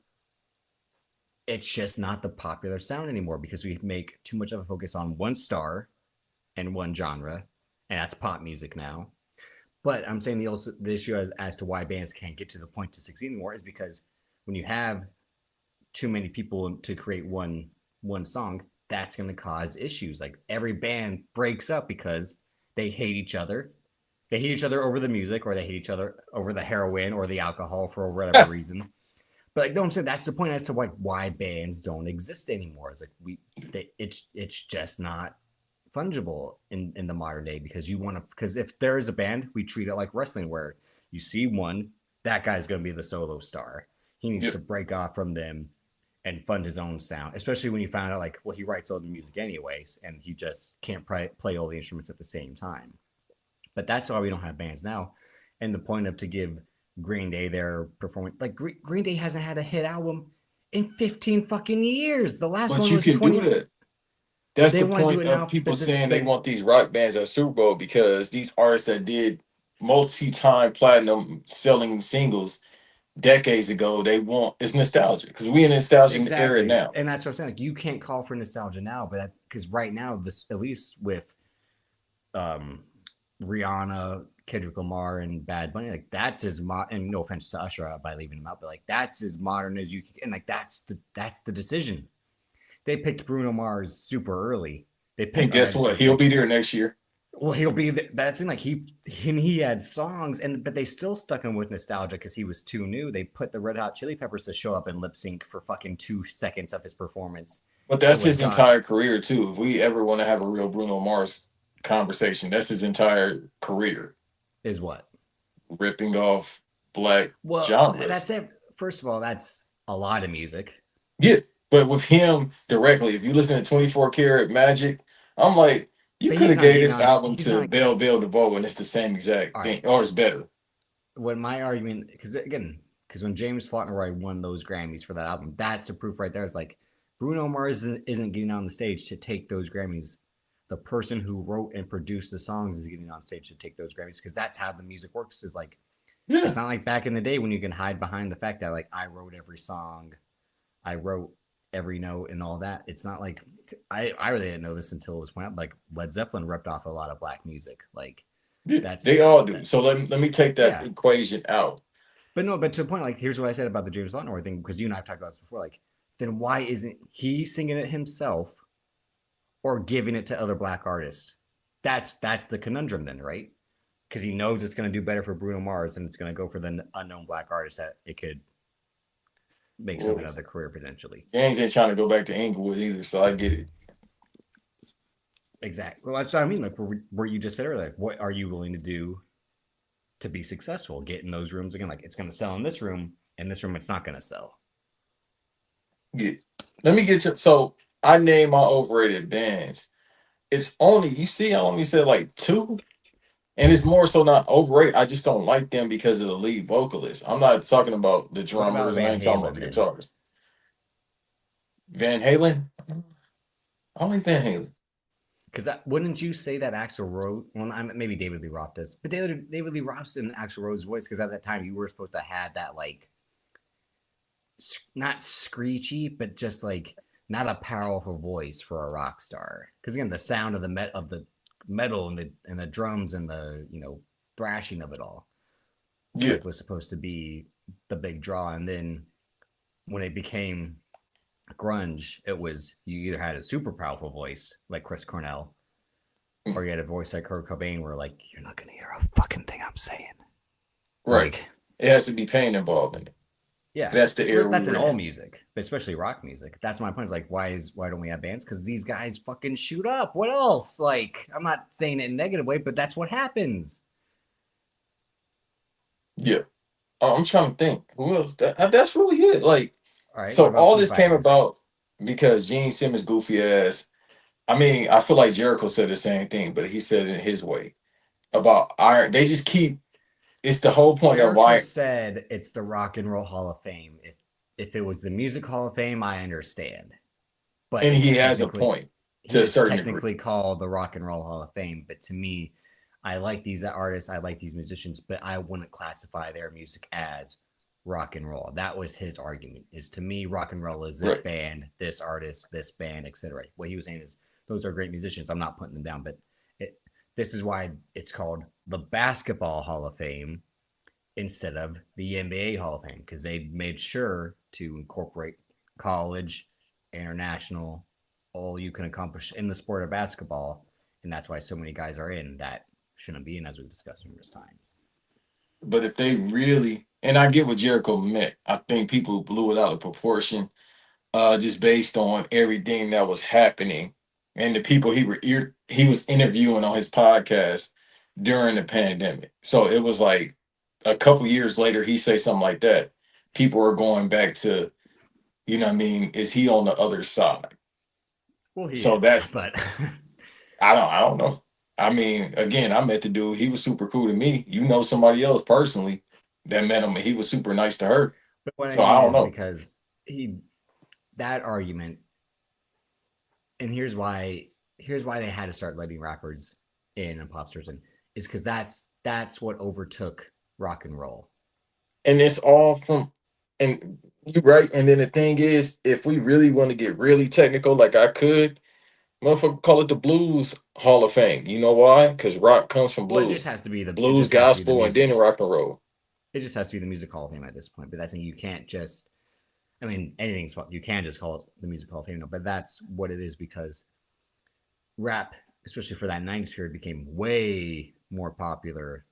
it's just not the popular sound anymore because we make too much of a focus on one star and one genre, and that's pop music now. But I'm saying the issue as to why bands can't get to the point to succeed anymore is because when you have too many people to create one song, that's going to cause issues. Like every band breaks up because they hate each other. They hate each other over the music, or they hate each other over the heroin or the alcohol for whatever reason. But like, don't say that's the point as to why bands don't exist anymore. It's like it's just not fungible in the modern day because because if there is a band, we treat it like wrestling where you see one, that guy's going to be the solo star. He needs Yep. to break off from them and fund his own sound, especially when you find out like, well, he writes all the music anyways, and he just can't play all the instruments at the same time. But that's why we don't have bands now. And the point of to give Green Day their performance, like Green Day hasn't had a hit album in 15 fucking years. The last But one you was can do 20. that. That's They the want to do point it of now, people but this, saying they but want these rock bands at Super Bowl because these artists that did multi-time platinum selling singles decades ago, they want it's nostalgia because we in a nostalgia era Exactly, now. and that's what I'm saying. Like, you can't call for nostalgia now, but because right now, this at least with um, Rihanna, Kendrick Lamar, and Bad Bunny, like that's as and no offense to Usher by leaving him out, but like that's as modern as you can, and like that's the decision. They picked Bruno Mars super early. They And picked, or I guess just what? say He'll pick. be there next year. Well, he'll be that's in like he had songs, and but they still stuck him with nostalgia because he was too new. They put the Red Hot Chili Peppers to show up and lip sync for fucking 2 seconds of his performance. But It that's was his God entire career too. If we ever want to have a real Bruno Mars conversation, that's his entire career, is what. ripping off black Well, that's genres. it. First of all, that's a lot of music. Yeah, but with him directly, if you listen to 24 Karat Magic, I'm like, you But could he's have not gave getting this on. album He's to not. Bell Bill DeVoe, and it's the same exact All right. thing, or it's better. What my argument, because when James Fauntleroy won those Grammys for that album, that's the proof right there. It's like Bruno Mars isn't getting on the stage to take those Grammys. The person who wrote and produced the songs is getting on stage to take those Grammys because that's how the music works. Is like Yeah, it's not like back in the day when you can hide behind the fact that like I wrote every song, I wrote every note and all that. It's not like I really didn't know this until it was pointed out. Like Led Zeppelin ripped off a lot of black music. Like yeah, that's they all do. that. So let me take that Yeah, equation out. but no, but to the point, like here's what I said about the James Lautner thing because you and I have talked about this before. Like, then why isn't he singing it himself or giving it to other black artists? That's the conundrum then, right? Because he knows it's going to do better for Bruno Mars and it's going to go for the unknown black artist that it could make Well, something of their career potentially. James ain't trying to go back to Inglewood either, so I get it. Exactly. Well, that's what I mean. Like where you just said earlier, like, what are you willing to do to be successful? Get in those rooms again. Like it's going to sell in this room. In this room, it's not going to sell. Yeah. Let me get you. So I name my overrated bands. It's only you see how long you said like two, and it's more so not overrated. I just don't like them because of the lead vocalist. I'm not talking about the What about drummers, and I Van ain't talking about Halen the then? guitars. Van Halen, I like Van Halen. Because wouldn't you say that Axl Rose? Well, maybe David Lee Roth does, but David Lee Roth's in Axl Rose's voice because at that time you were supposed to have that like not screechy, but just like not a powerful voice for a rock star. Because again, the sound of the metal and the drums and the thrashing of it all Yeah, like was supposed to be the big draw, and then when it became grunge, it was you either had a super powerful voice like Chris Cornell, or you had a voice like Kurt Cobain, where like you're not gonna hear a fucking thing I'm saying. right. Like, It has to be pain involved in it. yeah, That's the well, era we that's in were all in. music, but especially rock music. That's my point. Is like, why don't we have bands? Because these guys fucking shoot up. What else? Like, I'm not saying it in a negative way, but that's what happens. Yeah. I'm trying to think who else. That's really it. Like, All right, what so about all Foo this came Fighters? about because Gene Simmons goofy ass. I mean, I feel like Jericho said the same thing, but he said it in his way about Iron. They just keep. It's the whole point of Jericho why, said it's the Rock and Roll Hall of Fame. If it was the Music Hall of Fame, I understand, but and it's he has a technically point to a certain degree. called the Rock and Roll Hall of Fame. But to me, I like these artists, I like these musicians, but I wouldn't classify their music as rock and roll. That was his argument. Is to me, rock and roll is this Right. band, this artist, this band, etc. What he was saying is those are great musicians. I'm not putting them down, but this is why it's called the Basketball Hall of Fame instead of the NBA Hall of Fame because they made sure to incorporate college, international, all you can accomplish in the sport of basketball, and that's why so many guys are in that shouldn't be in, as we've discussed numerous times. But if they really, and I get what Jericho meant, I think people blew it out of proportion, just based on everything that was happening and the people he was interviewing on his podcast during the pandemic. So it was like a couple years later, he say something like that. People are going back to, you know what I mean? Is he on the other side? Well, he So is, that but I don't know. I mean, again, I met the dude. He was super cool to me. You know somebody else personally that met him, and he was super nice to her. but what I So mean I don't is know. because he that argument, and here's why they had to start letting rappers in and pop stars in is because that's what overtook rock and roll. And it's all from, and you right. And then the thing is, if we really want to get really technical, like I could, motherfucker, call it the Blues Hall of Fame. You know why? Because rock comes from Well, it just blues, has to be the it blues, just has to be the gospel, and music. then rock and roll. It just has to be the Music Hall of Fame at this point. But that's you can't just. I mean, anything's you can just call it the Music Hall of Fame, no, but that's what it is because rap, especially for that '90s period, became way more popular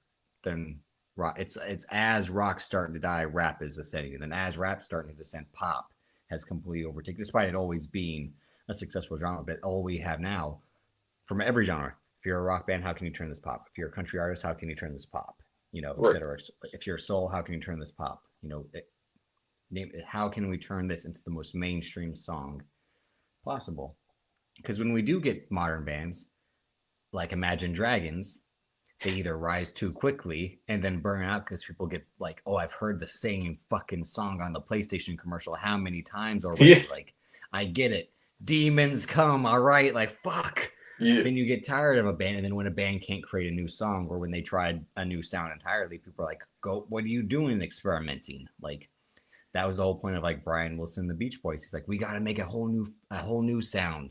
than rock. It's as rock's starting to die, rap is ascending, and then as rap's starting to descend, pop has completely overtaken, despite it always being a successful genre. But all we have now, from every genre, if you're a rock band, how can you turn this pop? If you're a country artist, how can you turn this pop? You know, et Right. cetera. If you're a soul, how can you turn this pop? You know, how can we turn this into the most mainstream song possible? Because when we do get modern bands like Imagine Dragons, they either rise too quickly and then burn out because people get like, oh, I've heard the same fucking song on the PlayStation commercial how many times Yeah. already? Like, I get it. Demons come, all right, like fuck. Yeah. Then you get tired of a band, and then when a band can't create a new song, or when they tried a new sound entirely, people are like, "Go, what are you doing experimenting?" Like that was the whole point of like Brian Wilson, the Beach Boys. He's like, we got to make a whole new sound.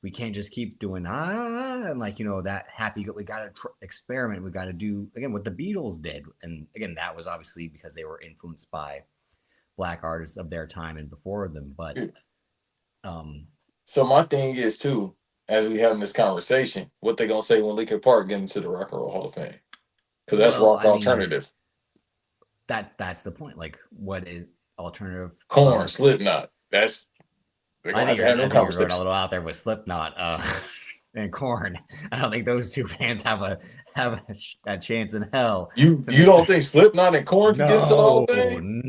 We can't just keep doing and like that happy. We got to experiment. We got to do again what the Beatles did, and again that was obviously because they were influenced by black artists of their time and before them. But So my thing is too, as we having this conversation, what they gonna say when Linkin Park get into the Rock and Roll Hall of Fame? Because that's well, rock I mean alternative. that's the point. Like, what is alternative Corn, punk? Slipknot. That's they're gonna have to have I them think you're going a conversation. little out there with Slipknot and Corn. I don't think those two bands have a chance in hell to You make don't the. think Slipknot and Corn can get into the Hall No, of Fame?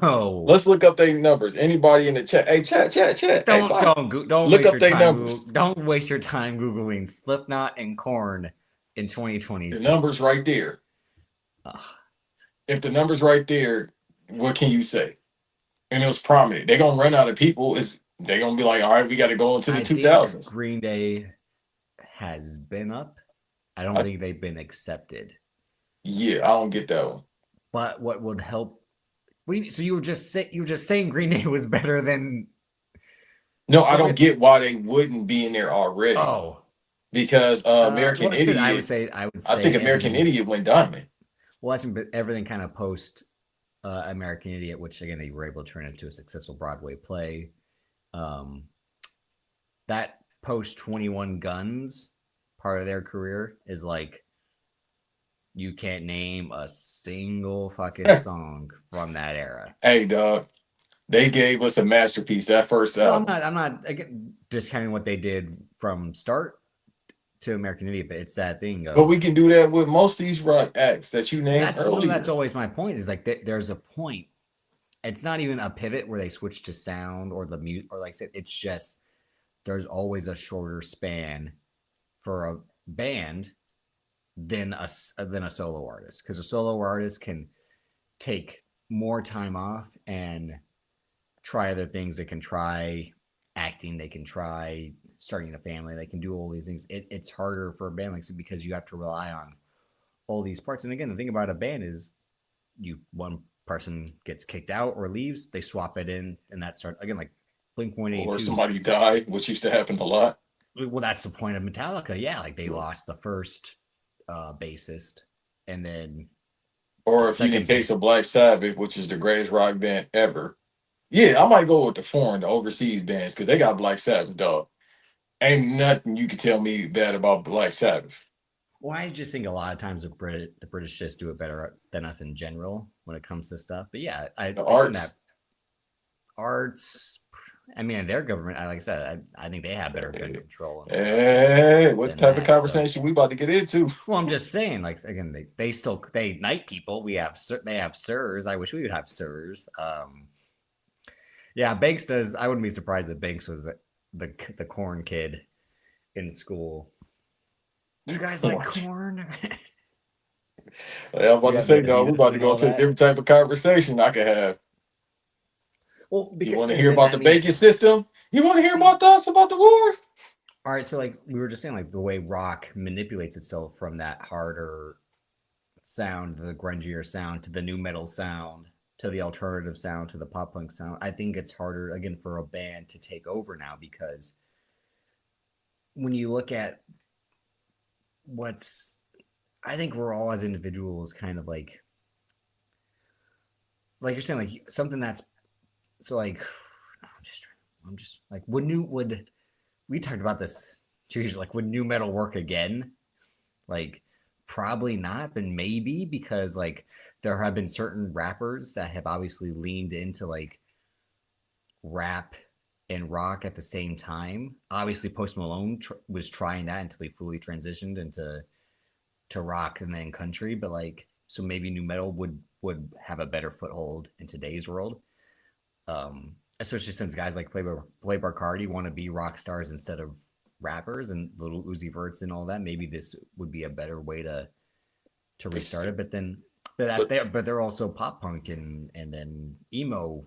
no. Let's look up their numbers. Anybody in the chat? Hey, chat. Hey, bye. Don't Look waste up your their time. numbers. Don't waste your time googling Slipknot and Corn in The numbers 2026. right there. Ugh, If the numbers right there, what can you say? And it was prominent. They're gonna run out of people. Is they're gonna be like, all right, we got to go into the I two think thousands. Green Day has been up. I don't I think they've been accepted. Yeah, I don't get that one. But what would help? So you were just saying Green Day was better than No, I don't okay. get why they wouldn't be in there already. Oh, Because well, American I said Idiot, I would I think say American everything. Idiot went diamond. Well, that's everything kind of post American Idiot, which again they were able to turn into a successful Broadway play. Um, that post 21 Guns part of their career is like you can't name a single fucking song from that era. Hey, dog, they gave us a masterpiece that first No, album. I'm not again discounting what they did from start to American Idiot, but it's that thing But of we can do that with most of these rock acts that you named that's earlier. always my point. Is like there's a point. It's not even a pivot where they switch to sound or the mute or like I said. It's just there's always a shorter span for a band than a solo artist because a solo artist can take more time off and try other things. They can try acting. They can try starting a family. They can do all these things. It's harder for a band like because you have to rely on all these parts. And again, the thing about a band is one person gets kicked out or leaves, they swap it in, and that starts again like Blink Or 182's. somebody died, which used to happen a lot. Well, that's the point of Metallica. Yeah, like they lost the first bassist, and then the Or if you in second case bass. of Black Sabbath, which is the greatest rock band ever. Yeah, I might go with the foreign, the overseas bands, because they got Black Sabbath, dog. Ain't nothing you can tell me bad about Black Sabbath. Well, I just think a lot of times the British just do it better than us in general when it comes to stuff. But yeah, The again that arts. arts. I mean, their government. Like I said, I think they have better gun control and stuff Hey, what than type of that. So, conversation we about to get into? well, I'm just saying, like again, they knight people. They have sirs. I wish we would have sirs. Yeah, Banks does. I wouldn't be surprised if Banks was the corn kid in school. You guys like Orange. corn? I'm about You to got say, made him dog, we you about to sing go all to a that. different type of conversation I can have. Well, You because want to and hear then about that the banking means system? You want to hear about us about the war? all right. So like we were just saying, like the way rock manipulates itself from that harder sound, the grungier sound, to the new metal sound. to the alternative sound, to the pop punk sound. I think it's harder again for a band to take over now because when you look at what's, I think we're all as individuals kind of like you're saying, like something that's so like I'm just like would we talked about this like would new metal work again? Like probably not, but maybe because like there have been certain rappers that have obviously leaned into like rap and rock at the same time. Obviously, Post Malone was trying that until he fully transitioned into rock and then country. But like, so maybe new metal would have a better foothold in today's world. Especially since guys like Playboy Cardi want to be rock stars instead of rappers, and Little Uzi Verts and all that. Maybe this would be a better way to restart it. But then, but they're also pop punk and then emo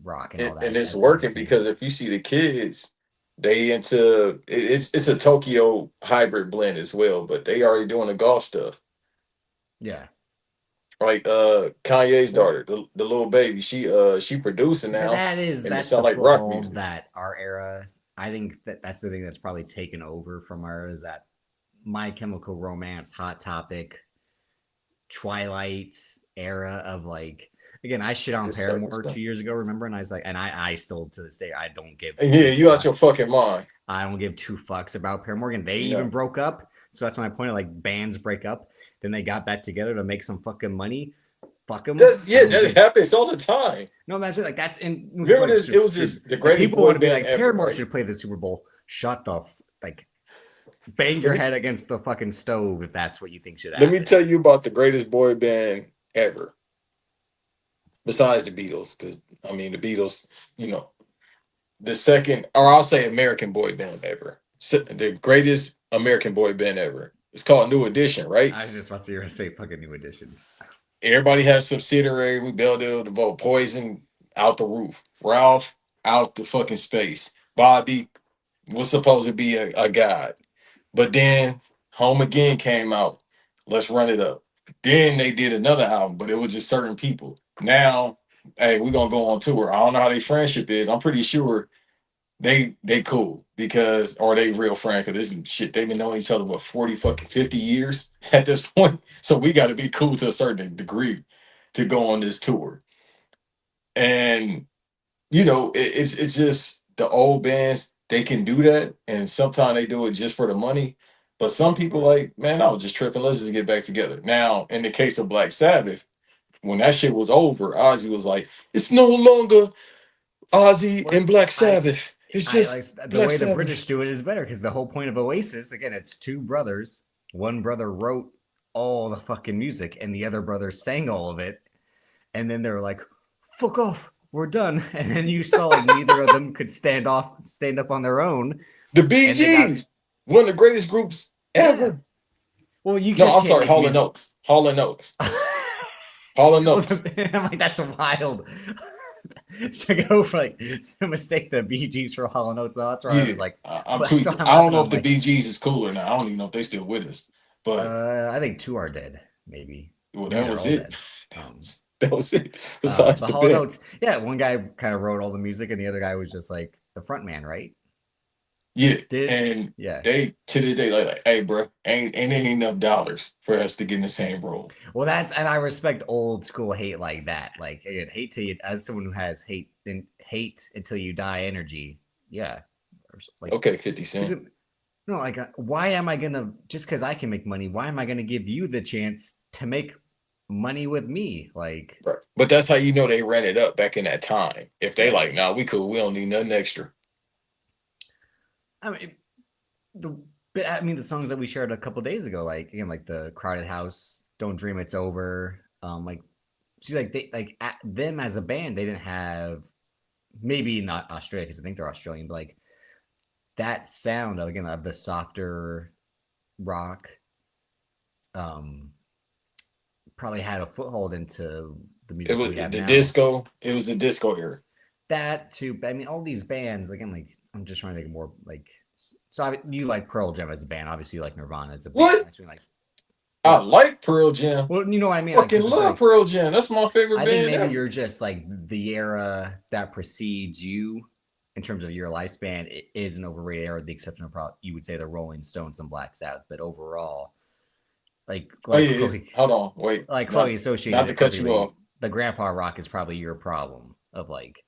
rock and all that. And it's As the working same. because if you see the kids, they into it's a Tokyo hybrid blend as well, but they already doing the golf stuff. Yeah. Like Kanye's daughter, the little baby, she producing now, and it That's the sound like rock foothold music. that our era. I think that's the thing that's probably taken over from our era is that My Chemical Romance, Hot Topic, Twilight era of like again, I shit on It's certain Paramore stuff. 2 years ago, remember? And I was like, and I still to this day I don't give And two yeah, you out your fucks. fucking mind. I don't give two fucks about Paramore. And they even No. broke up. So that's my point of like bands break up. Then they got back together to make some fucking money. Fuck them. I don't That give. happens all the time. No, imagine like that's in. Remember Like, this? It was just the like greatest people want boy to be band like ever, Paramore right? should play the Super Bowl. Shut the like, bang Let your me head against the fucking stove if that's what you think should let me happen. tell you about the greatest boy band ever, besides the Beatles, because I mean the Beatles, you know, the second, or I'll say American boy band ever. The greatest American boy band ever. It's called New Edition, right? I was just about to say fucking New Edition. Everybody has subsidiary. We built it to vote Poison out the roof. Ralph out the fucking space. Bobby was supposed to be a god. But then Home Again came out. Let's run it up. Then they did another album, but it was just certain people. Now, hey, we're gonna go on tour. I don't know how their friendship is. I'm pretty sure they cool because or they real friend because this is shit they've been knowing each other what 40 fucking 50 years at this point. So we got to be cool to a certain degree to go on this tour. And you know, it's just the old bands, they can do that. And sometimes they do it just for the money. But some people like, man, I was just tripping. Let's just get back together. Now, in the case of Black Sabbath, when that shit was over, Ozzy was like, it's no longer Ozzy Well, and Black I Sabbath. It's I like just the Black way the British Sabbath. do it is better because the whole point of Oasis again, it's two brothers. One brother wrote all the fucking music, and the other brother sang all of it. And then they were like, "Fuck off, we're done." And then you saw like neither of them could stand up on their own, The Bee and they got Gees, one of the greatest groups yeah. ever. Well, you No, just I'm can't sorry, make Hall and music. Oaks. Hall and Oaks. Hall and Well, Oaks. I'm like that's wild. To go for like to mistake the Bee Gees for Hall and Oates. No, that's where I Yeah, was like, I'm that's why tweaking. I'm I don't laughing. know if I'm the like, Bee Gees is cooler now. I don't even know if they still with us. But I think two are dead. Maybe well, maybe that they're was all it. dead. Um, That was it. Besides but the Hall and band. Oates, yeah, one guy kind of wrote all the music, and the other guy was just like the front man, right? Yeah. Did And yeah. they to this day like hey bro, ain't enough dollars for us to get in the same role. Well, that's and I respect old school hate like that. Like again, hate to you as someone who has hate until you die energy. Yeah, like Okay, 50 because Cent. no, like why am I gonna just because I can make money? Why am I gonna give you the chance to make money with me? Like Right. But that's how you know they ran it up back in that time. If they yeah, like, nah, we cool, we don't need nothing extra. I mean the I mean the songs that we shared a couple days ago, like again, like the Crowded House, Don't Dream It's Over. Like see, like they like them as a band, they didn't have maybe not Australia because I think they're Australian, but like that sound of, again of the softer rock, um, probably had a foothold into the It music was we have the now. disco, it was the disco era. That too, but I mean, all these bands again, like I'm just trying to think more like. So you like Pearl Jam as a band, obviously you like Nirvana as a band. What? That's like I Well, like Pearl Jam. well, you know what I mean? Like, Fucking because it's love like Pearl Jam. That's my favorite I think band maybe ever. you're just like the era that precedes you in terms of your lifespan is an overrated era. The exception of probably you would say the Rolling Stones and Black Sabbath, but overall, like Oh like yeah, it's, Chloe, hold on, wait, like not Chloe associated not to it cut you off. perfectly. The grandpa rock is probably your problem of like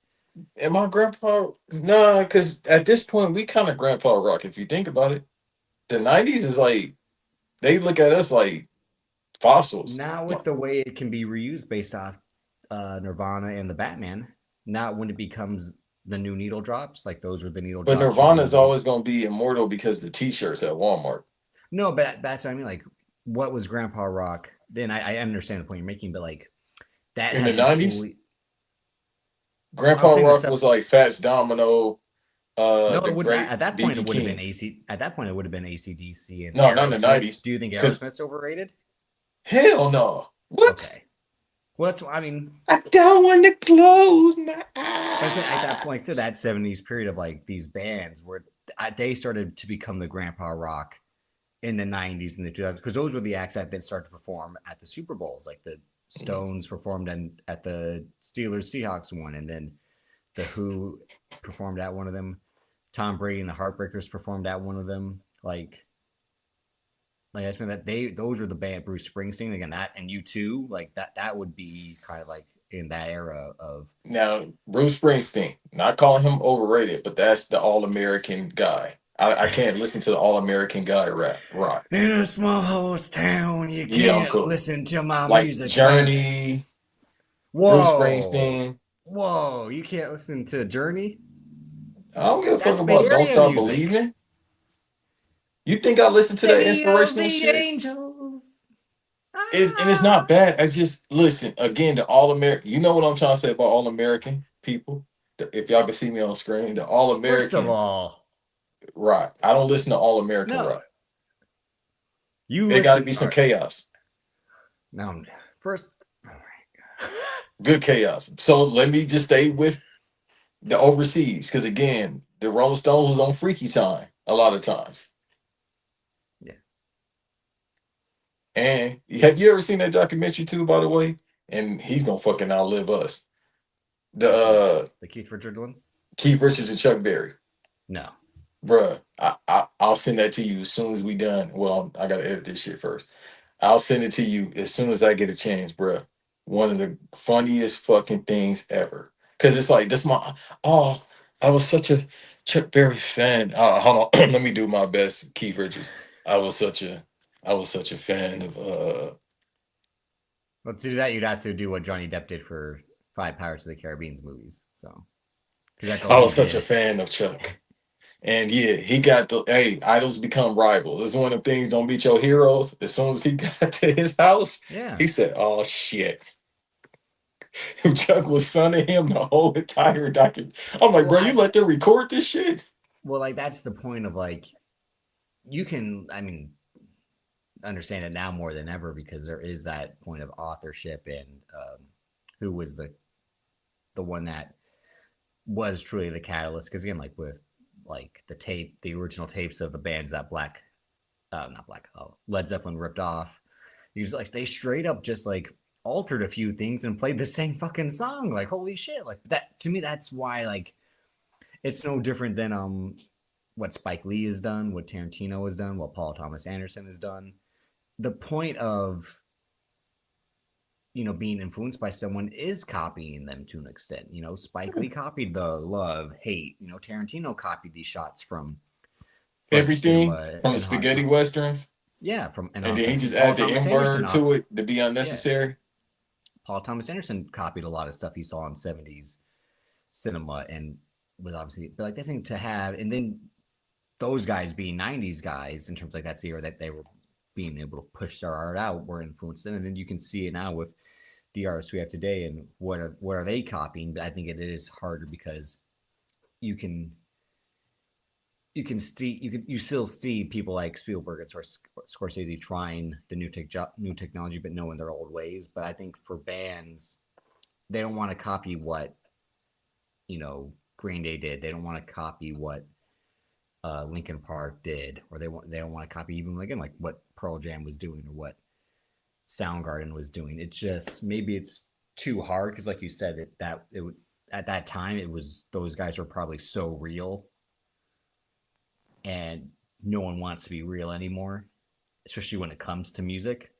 And my grandpa, nah, because at this point we kind of grandpa rock. If you think about it, the '90s is like they look at us like fossils. now with the way it can be reused based off Nirvana and the Batman. Not when it becomes the new needle drops, like those were the needle But drops from the Nirvana is always movies. gonna be immortal because the T-shirts at Walmart No, but that's what I mean. Like, what was Grandpa Rock? Then I understand the point you're making, but like that in the hasn't '90s. fully. I'm Grandpa saying the Rock stuff. was like Fats Domino, No, the it would great at that point BB it would have been King. AC. At that point, it would have been ACDC and No, not in the Aerosmith. '90s. Do you think Because Aerosmith's overrated? hell no. What? Okay. Well, that's I mean, I don't want to close my but I'm saying at that point, to eyes. that '70s period of like these bands where they started to become the Grandpa Rock in the '90s and the 2000s because those were the acts that then started to perform at the Super Bowls, like the Stones performed at the Steelers Seahawks one, and then the Who performed at one of them. Tom Brady and the Heartbreakers performed at one of them. Like I just mean that those were the band Bruce Springsteen again that and U2 like that would be kind of like in that era of Now, Bruce Springsteen, not calling him overrated, but that's the all American guy. I can't listen to the all American guy rap rock. in a small house town you Yeah, can't Uncle. listen to my Like music but Journey, Bruce whoa Springsteen. whoa you can't listen to Journey. I don't give a fuck That's Bay about Don't Area Stop music. Believing. You think I listen to that City of inspirational the shit? Angels. And it's Ah. not bad. I just listen again. The All American. You know what I'm trying to say about All American people. If y'all can see me on screen, the All First of American all, rock. I don't listen to All American no, rock. you It got to listen. be All some right, chaos, no, first. All right. good chaos. So let me just stay with the overseas, because again, the Rolling Stones was on Freaky Time a lot of times. Yeah. And have you ever seen that documentary too? By the way, and he's gonna fucking outlive us. The Which one? The Keith Richards one? Keith Richards and Chuck Berry. No. Bruh, I'll send that to you as soon as we done. Well, I gotta edit this shit first. I'll send it to you as soon as I get a chance, bruh. One of the funniest fucking things ever. Cause it's like this my oh, I was such a Chuck Berry fan. Hold on, let me do my best, Keith Richards. I was such a I was such a fan of Well, to do that, you'd have to do what Johnny Depp did for 5 Pirates of the Caribbean's movies. So, because that's all I he was such a did. fan of Chuck. And yeah, he got the hey, idols become rivals. It's one of the things, don't beat your heroes. As soon as he got to his house, Yeah. he said, oh shit. Chuck was sonning him the whole entire document. I'm like, Well, bro, you let them record this shit? like that's the point of like you can. I mean, understand it now more than ever because there is that point of authorship and who was the one that was truly the catalyst. Because again, like with like the original tapes of the bands that not Black, Led Zeppelin ripped off. You like they straight up just like altered a few things and played the same fucking song. Like holy shit! Like that to me, that's why like it's no different than what Spike Lee has done, what Tarantino has done, what Paul Thomas Anderson has done. The point of being influenced by someone is copying them to an extent. Spike Lee copied the love, hate. Tarantino copied these shots from French Everything cinema from the and Hong spaghetti Kong. westerns, Yeah, from and and Hong then Kong. he just Paul add the Thomas M Anderson, word to it to be yeah, unnecessary. Paul Thomas Anderson copied a lot of stuff he saw in '70s cinema and was obviously, but like that thing to have, and then those guys being '90s guys in terms of like that's the era that they were being able to push their art out, were influenced them, and then you can see it now with the artists we have today and what are they copying. But I think it is harder because you can you still see people like Spielberg and Scorsese trying the new technology but knowing their old ways. But I think for bands, they don't want to copy what Green Day did. They don't want to copy what Linkin Park did, or they don't want to copy even again like what Pearl Jam was doing or what Soundgarden was doing. It's just maybe it's too hard because, like you said, it would at that time it was those guys were probably so real, and no one wants to be real anymore, especially when it comes to music.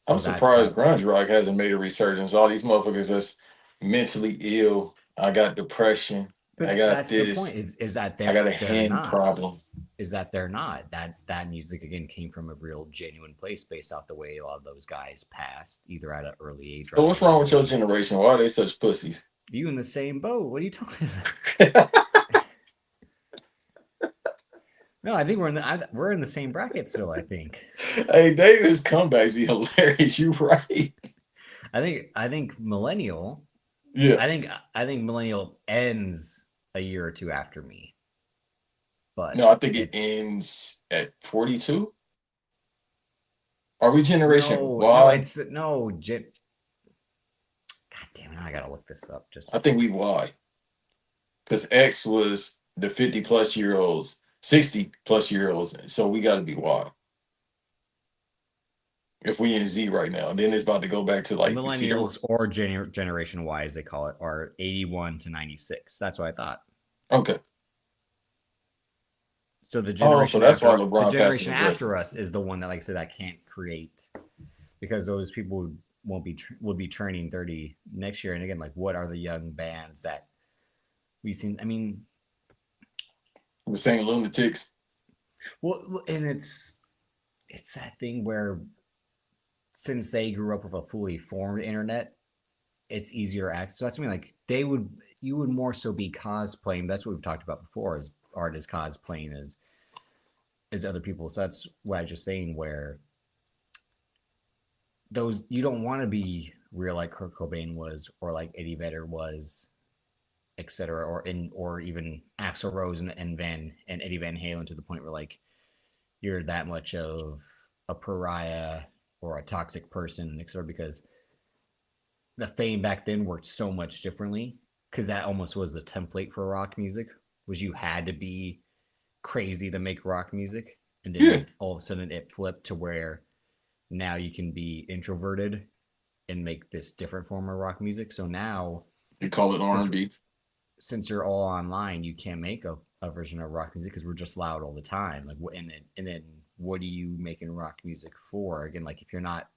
I'm So that's surprised probably grunge rock hasn't made a resurgence. All these motherfuckers that's mentally ill. I got depression. I but got that's the point this. is that I got a they're hand not problem. is that they're not that music again came from a real genuine place based off the way a lot of those guys passed either at an early age or So at a what's young wrong with your age. generation? Why are they such pussies? You in the same boat? What are you talking about? No, I think we're in the same bracket still. I think. Hey, David's comebacks be hilarious. You right? I think millennial. Yeah. I think millennial ends a year or two after me, but No, I think it it's ends at 42. Are we Generation no, Y? it's no. God damn it! I gotta look this up. I Just think we Y. Because X was the 50 plus year olds, 60 plus year olds. So we got to be Y. If we in Z right now, then it's about to go back to like see the. millennials or Generation Y, as they call it, are 81 to 96. That's what I thought. Okay. So Oh, so that's why LeBron passive aggressive. us is the one that, like I said, that can't create because those people won't be will be turning 30 next year. And again, like, what are the young bands that we've seen? I mean, The same lunatics. well, and it's that thing where since they grew up with a fully formed internet, it's easier to access. So that's I mean, like you would more so be cosplaying. That's what we've talked about before, is artists cosplaying as other people. So that's what I was just saying, where those you don't want to be real like Kurt Cobain was, or like Eddie Vedder was, etc., or even Axl Rose and Eddie Van Halen, to the point where like you're that much of a pariah or a toxic person, etc. Because the fame back then worked so much differently, because that almost was the template for rock music, was you had to be crazy to make rock music, and Yeah. then all of a sudden it flipped to where now you can be introverted and make this different form of rock music. So now, You call it R&B. since you're all online, you can't make a version of rock music because we're just loud all the time. Like, and then what are you making rock music for? Again, like if you're not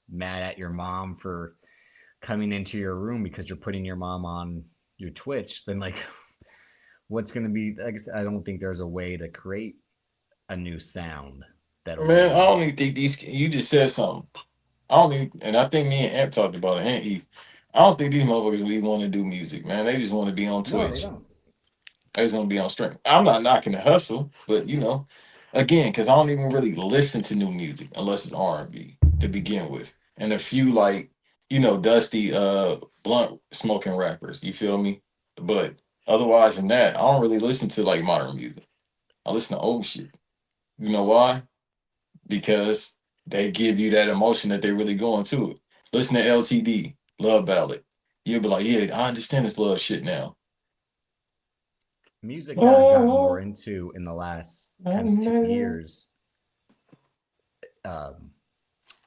mad at your mom for coming into your room because you're putting your mom on your Twitch, then like what's going to be? Like I said, I don't think there's a way to create a new sound that'll Man, I be. don't even think these. You just said something. I don't even, and I think me and Amp talked about it. And Eve, I don't think these motherfuckers really want to do music, man. They just want to be on No, they Twitch. don't. They just want to be on stream. I'm not knocking the hustle, but again, because I don't even really listen to new music unless it's R&B to begin with, and a few like dusty blunt smoking rappers. You feel me? But otherwise than that, I don't really listen to like modern music. I listen to old shit. You know why? Because they give you that emotion that they really going to it. Listen to LTD, Love Ballad. You'll be like, yeah, I understand this love shit now. Music that I've gotten more Oh, into in the last kind of 2 man. years um,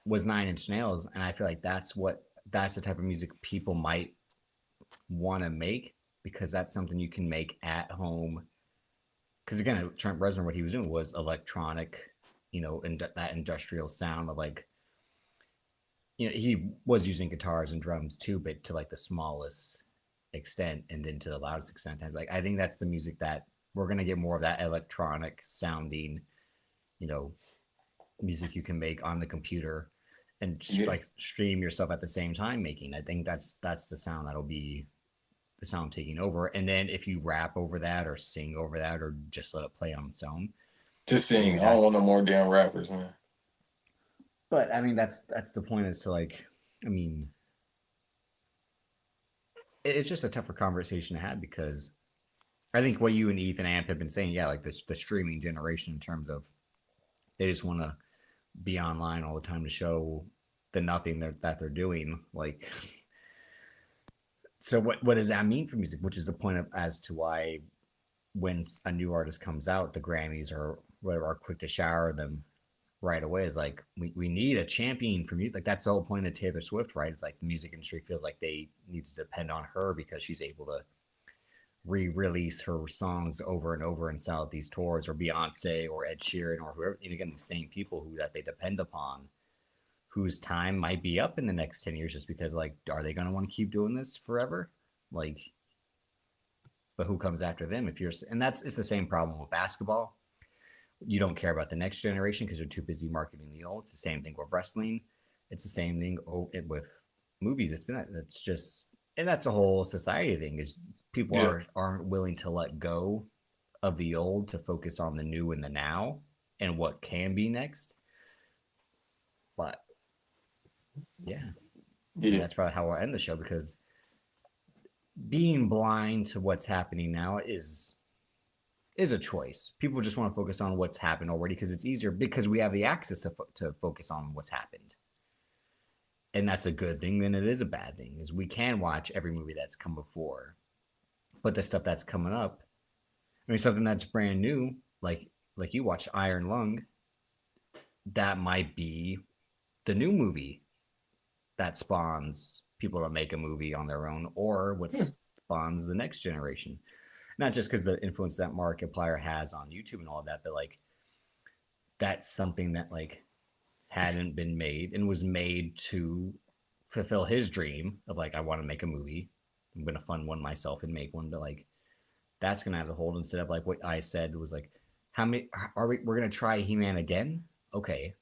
was Nine Inch Nails, and I feel like that's the type of music people might want to make, because that's something you can make at home. Because again, Trent Reznor, what he was doing was electronic, and that industrial sound of like, he was using guitars and drums too, but to like the smallest extent, and then to the loudest extent. Like I think that's the music that we're gonna get more of, that electronic sounding, you know, music you can make on the computer and like Yes. stream yourself at the same time making. I think that's the sound that'll be the sound taking over. And then if you rap over that or sing over that or just let it play on its own, To I sing. think I don't that's want no more damn rappers, man. but I mean that's the point, is to like, I mean, it's just a tougher conversation to have, because I think what you and Eve and Amp have been saying, yeah, like the streaming generation, in terms of they just want to be online all the time to show the nothing that they're doing. Like, so what does that mean for music? Which is the point of, as to why when a new artist comes out, the Grammys or whatever are quick to shower them right away is like we need a champion for music. Like that's the whole point of Taylor Swift, right? It's like the music industry feels like they need to depend on her because she's able to re-release her songs over and over and sell at these tours, or Beyonce or Ed Sheeran or whoever. And again, the same people who that they depend upon, whose time might be up in the next 10 years, just because like, are they going to want to keep doing this forever? Like, but who comes after them? If you're, and that's it's the same problem with basketball. You don't care about the next generation because you're too busy marketing the old. It's the same thing with wrestling. It's the same thing with movies. It's just, and that's a whole society thing. Is people Yeah. aren't willing to let go of the old to focus on the new and the now and what can be next. But yeah, and Yeah. that's probably how I'll end the show, because being blind to what's happening now is a choice. People just want to focus on what's happened already because it's easier, because we have the access to focus on what's happened. And that's a good thing. Then it is a bad thing, is we can watch every movie that's come before, but the stuff that's coming up, I mean, something that's brand new, like you watched Iron Lung, that might be the new movie that spawns people to make a movie on their own, or what Yeah. spawns the next generation. Not just because the influence that Markiplier has on YouTube and all of that, but like that's something that like hadn't been made and was made to fulfill his dream of like, I want to make a movie. I'm gonna fund one myself and make one, but like that's gonna have the hold, instead of like what I said was like, how many are we're gonna try He-Man again? Okay.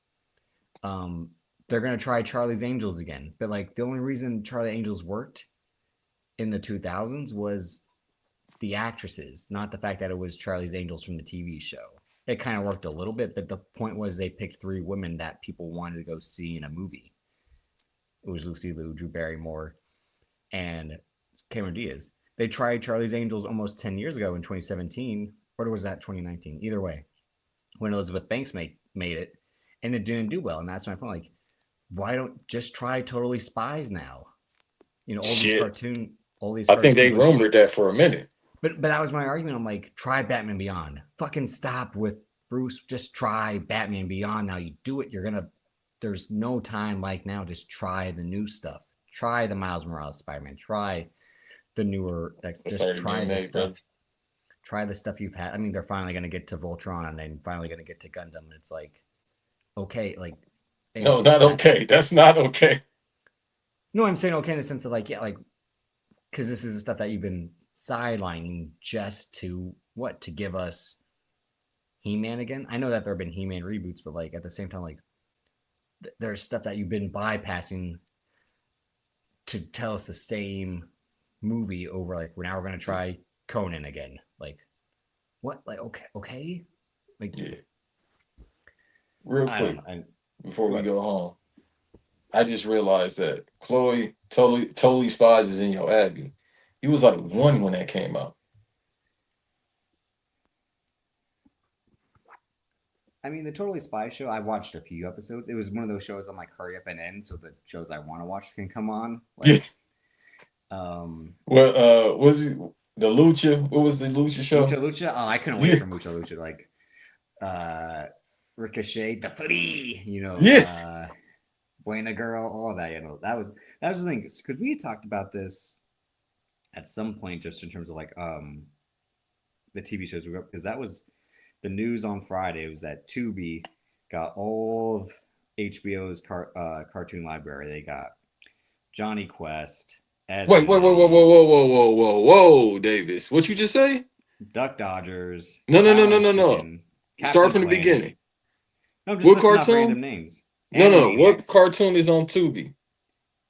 Um they're gonna try Charlie's Angels again. But like the only reason Charlie Angels worked in the 2000s was the actresses, not the fact that it was Charlie's Angels from the TV show. It kind of worked a little bit, but the point was they picked three women that people wanted to go see in a movie. It was Lucy Liu, Drew Barrymore, and Cameron Diaz. They tried Charlie's Angels almost 10 years ago in 2017, or was that 2019? Either way, when Elizabeth Banks made it, and it didn't do well. And that's my point. Like, why don't just try Totally Spies now? You know, Shit. all these I think cartoons. they Like, rumored that for a minute. but that was my argument. I'm like, try Batman Beyond. Fucking stop with Bruce. Just try Batman Beyond now. You do it. You're gonna. There's no time like now. Just try the new stuff. Try the Miles Morales Spider-Man. Try the newer. Like, It's just already try being the made, brother. stuff. Try the stuff you've had. I mean, they're finally gonna get to Voltron, and then finally gonna get to Gundam. And it's like, okay, like, No, and not that. okay. That's not okay. No, I'm saying okay in the sense of like, yeah, like, because this is the stuff that you've been sidelining just to what, to give us He-Man again. I know that there have been He-Man reboots, but like at the same time, like there's stuff that you've been bypassing to tell us the same movie over. Like now we're gonna try Conan again. Like what? Like okay. Like Yeah. Real I don't quick, know. And before we what? go home, I just realized that Chloe totally spies is in your Abby. He was like one when that came out. I mean, the Totally Spy show. I watched a few episodes. It was one of those shows I'm like, hurry up and end so the shows I want to watch can come on. Yeah. Like, Well, was it the Lucha? What was the Lucha Mucha show? Lucha. Oh, I couldn't wait Yeah. for Mucha Lucha. Like, uh, Ricochet, the Flea, Yeah. Buena Girl, all that. That was the thing, because we had talked about this at some point, just in terms of like the TV shows we got, because that was the news on Friday. Was that Tubi got all of HBO's cartoon library. They got Johnny Quest, Ed and Wait, Eddie, whoa, Davis. What you just say? Duck Dodgers, No, Challenge no. Chicken, Start Captain from the Planet. beginning. No, I'm just What listing off random cartoon? names. No. What Animaniacs, cartoon is on Tubi?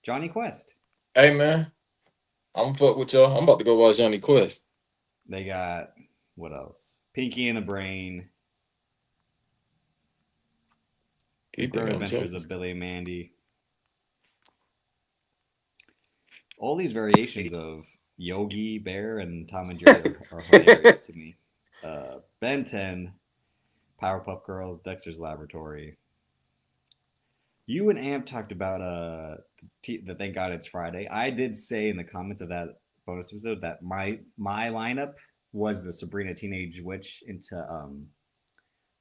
Johnny Quest. Hey man, I'm fuck with y'all. I'm about to go watch Johnny Quest. They got what else? Pinky and the Brain, The He think Growing I'm Adventures joking. of Billy and Mandy. All these variations of Yogi Bear and Tom and Jerry are hilarious to me. Ben 10, Powerpuff Girls, Dexter's Laboratory. You and Amp talked about that thank God it's Friday. I did say in the comments of that bonus episode that my lineup was the Sabrina Teenage Witch into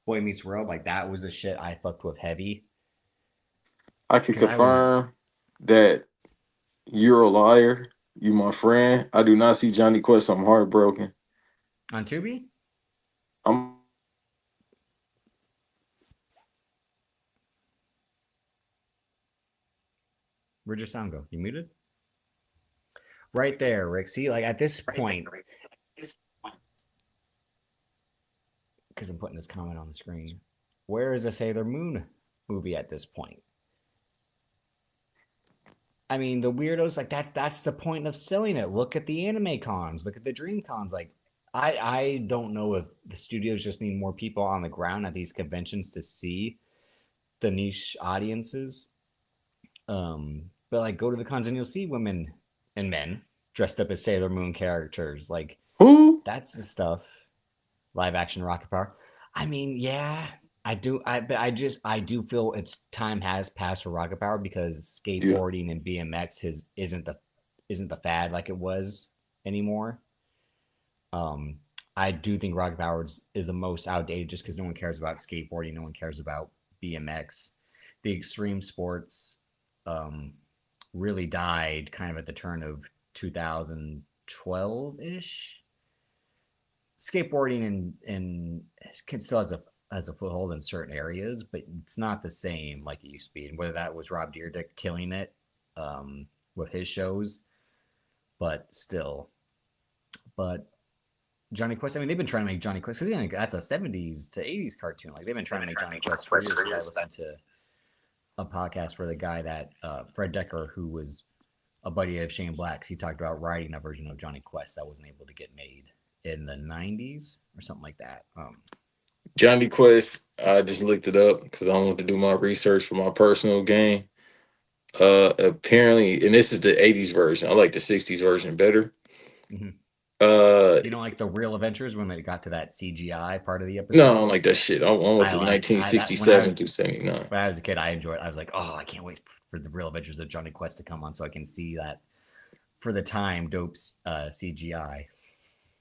Boy Meets World, like that was the shit I fucked with heavy I can because I was confirm that you're a liar. You my friend. I do not see Johnny Quest. I'm heartbroken. on Tubi. I'm Where'd your sound go? You muted? Right there, Rick. See, like at this point, because I'm putting this comment on the screen, where is the Sailor Moon movie at this point? I mean, the weirdos, like that's the point of selling it. Look at the anime cons, look at the dream cons. Like, I don't know if the studios just need more people on the ground at these conventions to see the niche audiences. But like go to the cons and you'll see women and men dressed up as Sailor Moon characters. Like who? that's the stuff. Live action Rocket Power. I mean, yeah, I do. But I do feel it's time has passed for Rocket Power because Yeah. skateboarding and BMX isn't the fad like it was anymore. Um, I do think Rocket Power is the most outdated just because no one cares about skateboarding, no one cares about BMX. The extreme sports really died kind of at the turn of 2012 ish. Skateboarding and still has a foothold in certain areas, but it's not the same like it used to be. And whether that was Rob Dyrdek killing it with his shows, but still. But Johnny Quest, I mean, they've been trying to make Johnny Quest because that's a 70s to 80s cartoon. Like they've been trying to make Johnny Quest for years. I listened to a podcast where the guy that Fred Decker, who was a buddy of Shane Black's, he talked about writing a version of Johnny Quest that wasn't able to get made in the 90s or something like that. Johnny Quest. I just looked it up because I wanted to do my research for my personal game. Apparently, and this is the 80s version. I like the 60s version better. Mm-hmm. Uh, You don't like the real adventures when it got to that CGI part of the episode? no, I don't like that shit. I want the when I 1967 was to 79. when I was a kid. I enjoyed it. I was like, oh, I can't wait for the real adventures of Johnny Quest to come on so I can see that for the time dope CGI.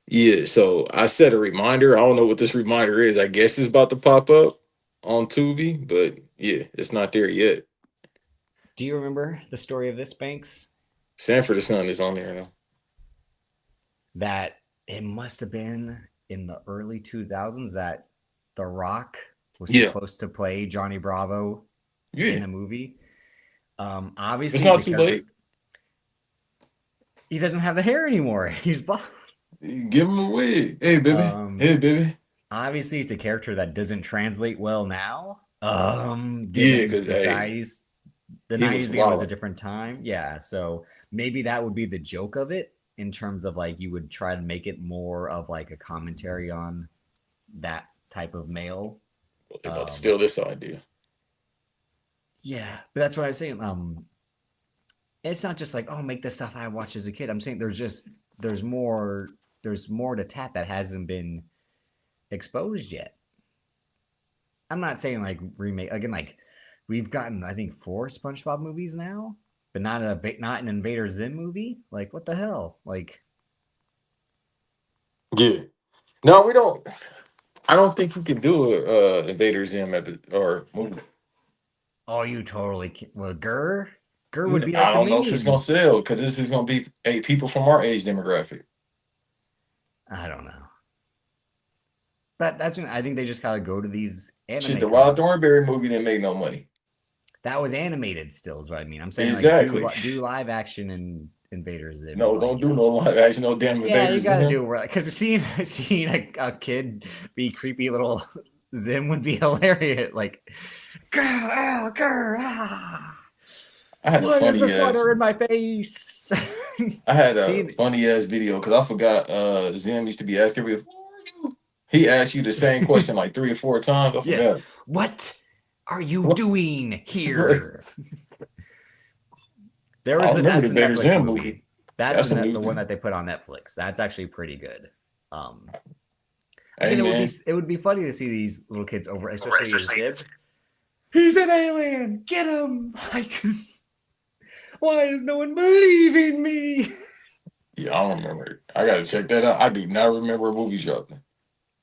Yeah, so I set a reminder. I don't know what this reminder is. I guess it's about to pop up on Tubi, but yeah, it's not there yet. Do you remember the story of this, Banks? Sanford the Son is on there now. That it must have been in the early 2000s that The Rock was supposed to play Johnny Bravo in a movie. Obviously, it's not too late. He doesn't have the hair anymore. He's bald. Give him a wig. Hey, baby. Hey, baby. Obviously, it's a character that doesn't translate well now. Given because societies, the 90s again was a different time. Yeah, so maybe that would be the joke of it in terms of like you would try to make it more of like a commentary on that type of male. They're about to steal this idea. Yeah, but that's what I'm saying. It's not just like, oh, make the stuff I watched as a kid. I'm saying there's more to tap that hasn't been exposed yet. I'm not saying like remake again. Like we've gotten, I think, 4 SpongeBob movies now, but not an Invader Zim movie. Like what the hell? Like, yeah, no, we don't. I don't think you can do a Invader Zim or movie. Oh, you totally can. Well, Gurr would be like I don't know if it's gonna sell because this is gonna be people from our age demographic. I don't know. But that's when I think they just gotta go to these anime. Shit, the Wild Thornberry movie didn't make no money. That was animated still, is what I mean. I'm saying exactly. Like do live action and Invaders. No, like, don't do no live action, no damn Invaders. Yeah, you gotta do it because seeing a kid be creepy little Zim would be hilarious. Like, girl, I had why is a spider in my face? I had a funny ass video because I forgot Zim used to be asking me, he asked you the same question like 3 or 4 times. I forgot. Yes. What are you doing here? There was that's the Netflix movie. That's the one that they put on Netflix. That's actually pretty good. It would be funny to see these little kids over, especially Dib. He's an alien. Get him! Like, why is no one believing me? Yeah, I don't remember. I gotta check that out. I do not remember a movie dropping.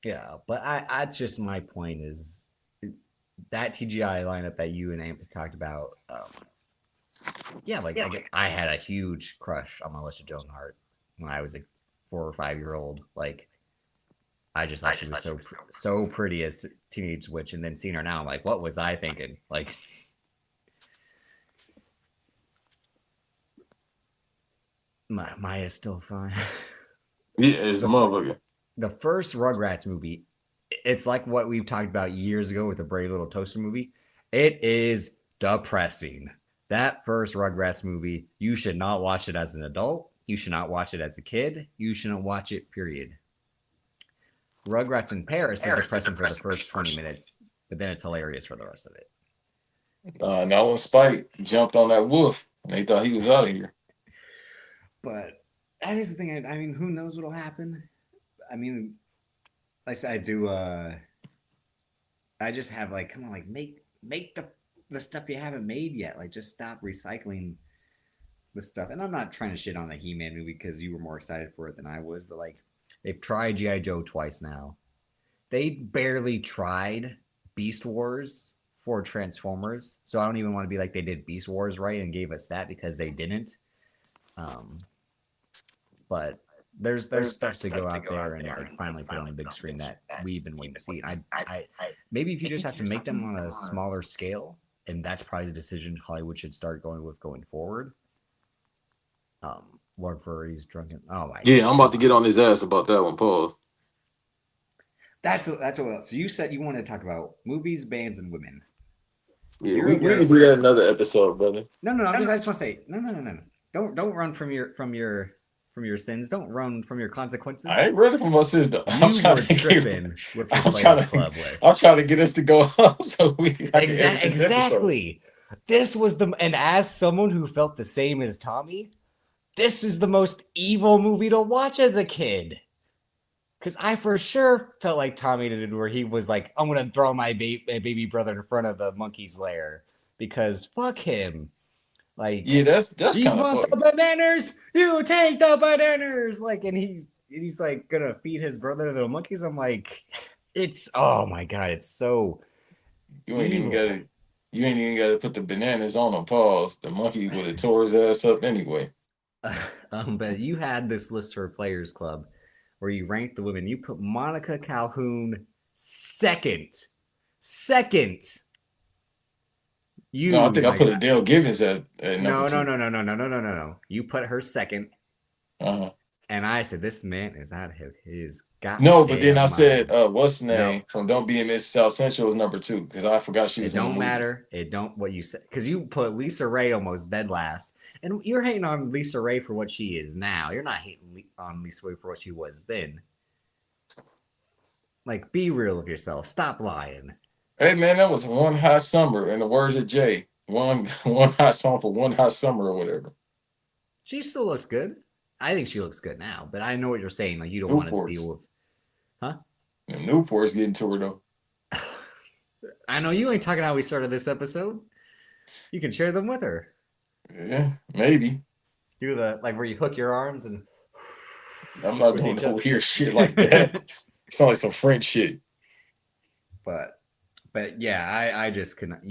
Yeah, but I just my point is that TGI lineup that you and Amp talked about. Yeah, like I had a huge crush on Melissa Joan Hart when I was a 4 or 5 year old. Like I just thought she was so pretty as teenage witch, and then seeing her now, I'm like, what was I thinking? Like Maya's still fine. Yeah, it's a the motherfucker. the first Rugrats movie, it's like what we've talked about years ago with the Brave Little Toaster movie. It is depressing. That first Rugrats movie, you should not watch it as an adult. You should not watch it as a kid. You shouldn't watch it, period. Rugrats in Paris is depressing for the first 20 minutes, but then it's hilarious for the rest of it. Now when Spike jumped on that wolf, and they thought he was out of here. But that is the thing. I mean, who knows what'll happen? I mean, like I said, I just have like, come on, like make the stuff you haven't made yet. Like, just stop recycling the stuff. And I'm not trying to shit on the He-Man movie because you were more excited for it than I was, but like, they've tried GI Joe twice now. They barely tried Beast Wars for Transformers, so I don't even want to be like they did Beast Wars right and gave us that because they didn't. But there's stuff to go out there and like finally put on the big screen that we've been waiting to see. And I maybe if you just have to make them on a smaller scale, and that's probably the decision Hollywood should start going with going forward. Lord Furry's drunken. Oh my. Yeah, I'm about to get on his ass about that one. Pause. That's what else. So you said you wanted to talk about movies, bands, and women. Yeah, we can do that another episode, brother. No. I just want to say no. Don't run from your sins. Don't run from your consequences. I ain't running from my sins though. I'm trying to tripping with your Players Club list. I'm trying to get us to go up so we can exactly. This was and as someone who felt the same as Tommy, this is the most evil movie to watch as a kid. Because I for sure felt like Tommy did, where he was like, I'm going to throw my baby brother in front of the monkey's lair because fuck him. Like, yeah, that's you kind of want the bananas, you take the bananas. Like, and he's like going to feed his brother to the monkeys. I'm like, it's, oh my God, it's so You ain't even got to put the bananas on him. Pause. The monkey would have tore his ass up anyway. But you had this list for Players Club where you ranked the women. You put Monica Calhoun second. No, I think I put Adele Givens at no. number 2. You put her second. Uh-huh. And I said, this man is out of his got. No, but then I said, what's the name from Don't Be a Miss South Central was number 2 because I forgot she was. It don't matter. It don't what you said because you put Lisa Ray almost dead last, and you're hating on Lisa Ray for what she is now. You're not hating on Lisa Ray for what she was then. Like, be real with yourself. Stop lying. Hey man, that was one hot summer. In the words of Jay, one hot song for one hot summer or whatever. She still looks good. I think she looks good now, but I know what you're saying. Like, you don't want to deal with, huh? And Newport's getting to her though. I know you ain't talking how we started this episode. You can share them with her. Yeah, maybe. Do the like where you hook your arms and. I'm not doing no weird shit like that. It sounds like some French shit. But yeah, I just cannot.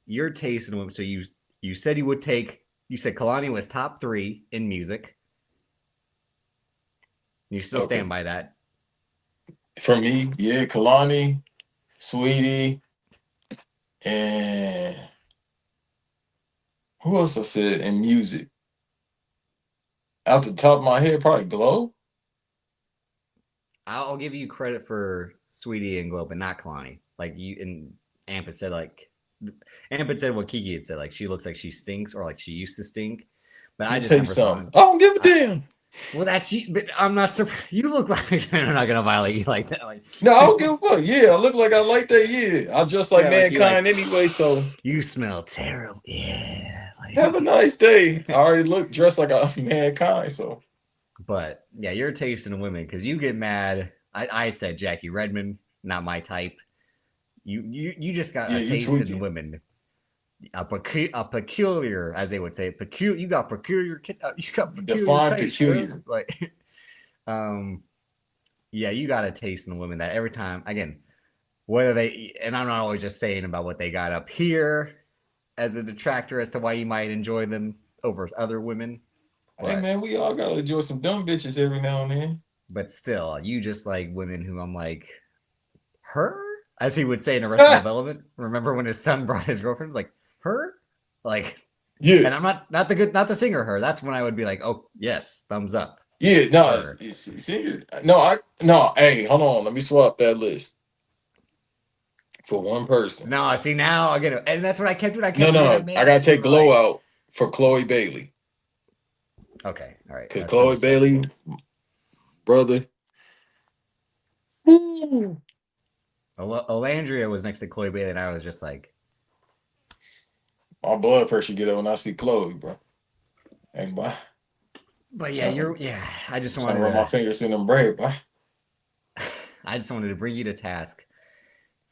Your taste in women. So you said you would take. You said Kalani was top 3 in music. You still stand by that? For me, yeah, Kalani, Sweetie, and who else I said in music? Out the top of my head, probably Glow. I'll give you credit for Sweetie and Glow, but not Kalani. Like you and Amp had said, what Kiki had said, like she looks like she stinks or like she used to stink. But I just tell you something. I don't give a damn. Well, that's you, but I'm not surprised. You look like I'm not gonna violate you like that. Like, no, I don't give a fuck. Yeah, I look like I like that. Yeah, I dress like Mankind anyway. So you smell terrible. Yeah. Like, have a nice day. I already dressed like a Mankind. So, but yeah, your taste in women because you get mad. I said Jackie Redmond, not my type. You just got a taste in women. A peculiar, as they would say, you got peculiar. You got peculiar. Define taste, peculiar. like, yeah, you got a taste in the women that every time, again, whether they, and I'm not always just saying about what they got up here as a detractor as to why you might enjoy them over other women, Hey but man, we all gotta enjoy some dumb bitches every now and then. still, you just like women who I'm like, her, as he would say in Arrested Development. Remember when his son brought his girlfriend? He was like, her, like, Yeah, and I'm not the singer her. That's when I would be like, oh yes, thumbs up, yeah, no, her. see, no, hey, hold on, let me swap that list for one person. No, see now I get it, and that's what I kept doing. I No, kept doing that, no, I man. gotta And you take were Glow like, out for Chloe Bailey. okay, all right, Because that's so Chloe respectable. Bailey, brother. Woo. Olandria was next to Chloe Bailey, and I was just like, My blood pressure get up when I see Chloe, bro. And boy, but yeah, trying, I just trying to wanted run my to, fingers in them braid, boy. I just wanted to bring you to task.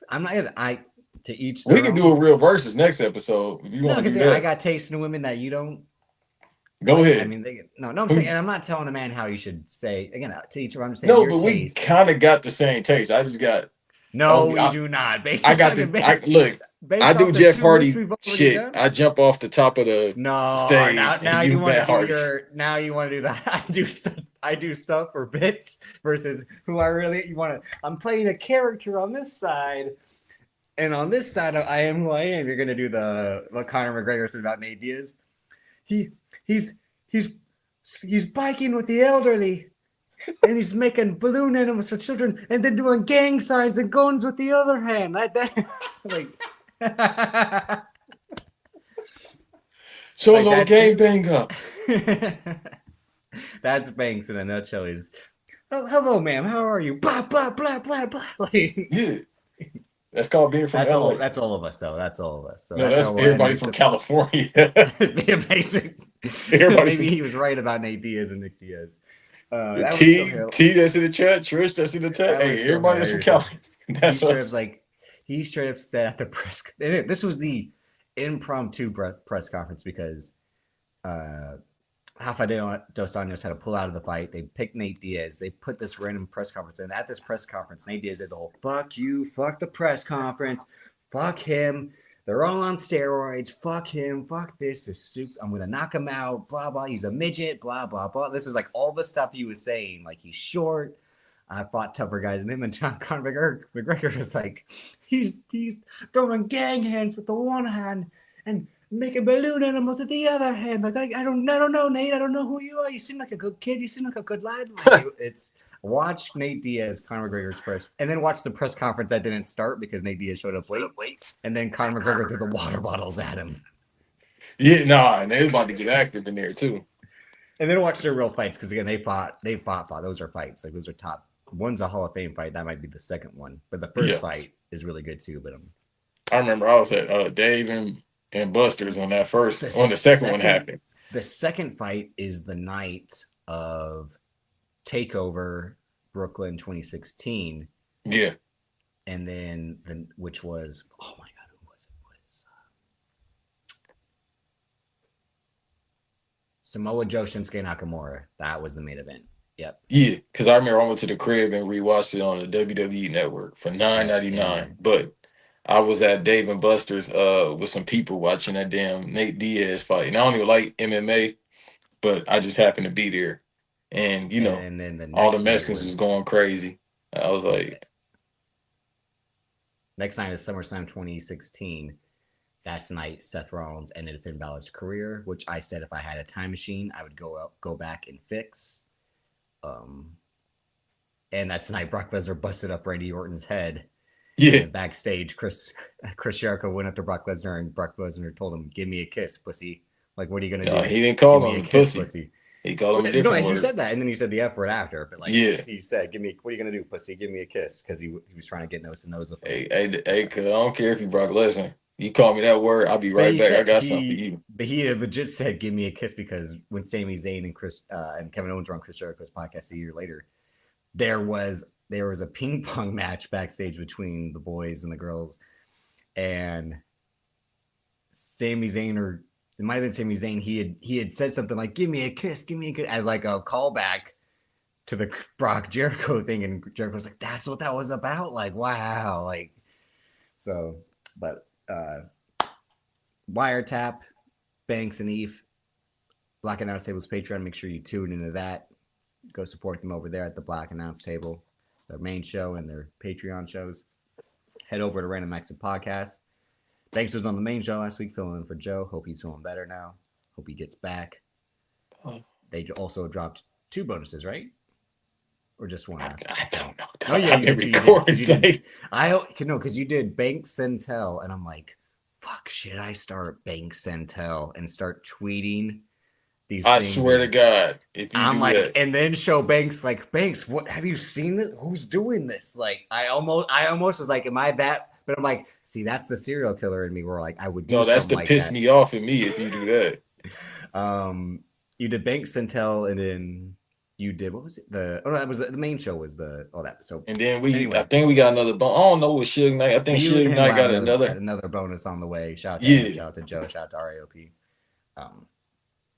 I'm not gonna, to each We their can do a own. real versus next episode if you No, want to because do I that. got taste in women that you don't. Go Like, I ahead. mean, no, I'm saying, and I'm not telling a man how you should say. Again, to each their own. I'm saying No, your but we taste. kind of got the same taste. I just got No, only we do not. I got the I look. I Based do off the Jeff two lists Hardy we've already shit. done. I jump off the top of the No, stage and now you you want to Matt do Hardy. now you want to do that. I do stuff for bits versus who I really you want to. I'm playing a character on this side, and on this side I am who I am. You're gonna do the what Conor McGregor said about Nate Diaz. He he's he's he's biking with the elderly. And he's making balloon animals for children, and then doing gang signs and guns with the other hand. Like Show a like little that's gang banger. that's Banks in a nutshell. He's oh, hello, ma'am. How are you? Blah blah blah blah blah. Like, Yeah. That's called being from LA. that's all of us, though. That's all of us. So No, that's that's how we'll end everybody this. from California. Be amazing. Everybody from Maybe he was right about Nate Diaz and Nick Diaz. That was still T hilarious. T that's in the chat, Trish that's in the chat. That was Hey, so everybody that's from hilarious. California. He That's straight us. up like he straight up said at the press. This was the impromptu press conference because Rafa dos Anjos had to pull out of the fight. They picked Nate Diaz. They put this random press conference in. At this press conference, Nate Diaz did the whole "fuck you, fuck the press conference, fuck him. They're all on steroids. Fuck him. Fuck this. They're stupid. I'm gonna knock him out. Blah blah. He's a midget. Blah blah blah." This is like all the stuff he was saying. Like he's short. I fought tougher guys than him, and Conor McGregor was like, he's throwing gang hands with the one hand and making balloon animals with the other hand. Like I don't know, Nate. I don't know who you are. You seem like a good kid. You seem like a good lad. Like, it's watch Nate Diaz, Conor McGregor's press, and then watch the press conference that didn't start because Nate Diaz showed up late, and then Conor McGregor threw the water bottles at him. Yeah, nah, and they was about to get active in there too. And then watch their real fights because again they fought. Those are fights. Like those are top. One's a Hall of Fame fight. That might be the second one, but the first fight is really good too. But I remember I was at Dave and Buster's on that first on the second one happened. The second fight is the night of Takeover Brooklyn 2016. Yeah. And then which was oh my god, who was it? Samoa Joe, Shinsuke Nakamura. That was the main event. Yep. Yeah, because I remember I went to the crib and rewatched it on the WWE network for $9.99. Yep. But I was at Dave and Buster's with some people watching that damn Nate Diaz fight. And I don't even like MMA, but I just happened to be there. And you know, and then the all the Mexicans was going crazy. I was like, next night is SummerSlam 2016. That's the night Seth Rollins ended Finn Balor's career, which I said if I had a time machine, I would go back and fix. And that's the night Brock Lesnar busted up Randy Orton's head. yeah. Backstage, Chris Jericho went up to Brock Lesnar, and Brock Lesnar told him, "Give me a kiss, pussy." Like, what are you gonna do? He didn't call Give him me a kiss, pussy. He called him a different no, word. he said that, and then he said the F word after. But like, yeah, he said, "Give me, what are you gonna do, pussy? Give me a kiss," because he was trying to get nose to nose with him. Hey, cause I don't care if you Brock Lesnar. You call me that word, I'll be right back. I got something for you. But he legit said, "Give me a kiss," because when Sami Zayn and Kevin Owens were on Chris Jericho's podcast a year later, there was a ping pong match backstage between the boys and the girls, and Sami Zayn, or it might have been Sami Zayn, he had said something like, "Give me a kiss," as like a callback to the Brock Jericho thing, and Jericho's like, "That's what that was about." Like, wow, like so. But Wiretap, Banks and Eve, Black Announce Table's Patreon. Make sure you tune into that. Go support them over there at the Black Announce Table, their main show and their Patreon shows. Head over to Random Acts of Podcast. Banks was on the main show last week, filling in for Joe. Hope he's feeling better now. Hope he gets back. They also dropped 2 bonuses, right? Or just one? I don't know. Oh yeah, you did. Because you did Banks and Tell, and I'm like, fuck, should I start Banks and Tell and start tweeting these I things? swear to God, if you I'm do like, that, and then show Banks like, Banks, what have you seen it? Who's doing this? Like, I almost was like, am I that? But I'm like, see, that's the serial killer in me. Where like I would do no, that's something to like piss that. me off in me if you do that. You did Banks and Tell, and then you did what was it? That was the main show was that. So And then I anyway, think we got another bonus. I don't know what Suge Knight. I think you and Suge him Knight will got have another bonus on the way. Shout out to him, shout out to Joe, shout out to RAOP.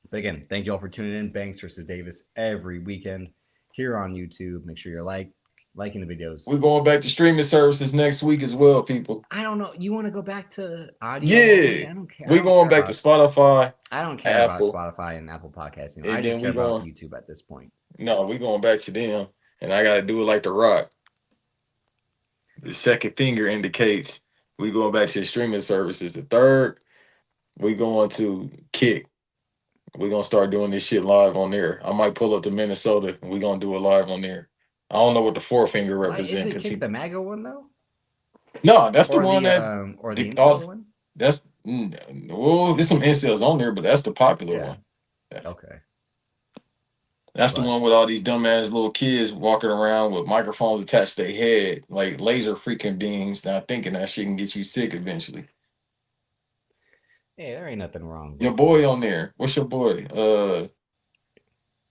But again, thank you all for tuning in. Banks versus Davis every weekend here on YouTube. Make sure you're liking the videos. We're going back to streaming services next week as well, people. I don't know. You want to go back to audio? Yeah, I don't care. we're going back to Spotify. I don't care Apple, about Spotify and Apple Podcasting. and I just then care about YouTube at this point. No, we're going back to them, and I got to do it like The Rock. The second finger indicates we going back to the streaming services. The third, we going to Kick. We're going to start doing this shit live on there. I might pull up to Minnesota, and we're going to do it live on there. I don't know what the forefinger represents. Is it Kick the MAGA one, though? No, that's the one or the incel one? That's, there's some incels on there, but that's the popular one. Okay. That's the one with all these dumbass little kids walking around with microphones attached to their head, like laser freaking beams, not thinking that shit can get you sick eventually. Hey, there ain't nothing wrong. Your boy on there. What's your boy?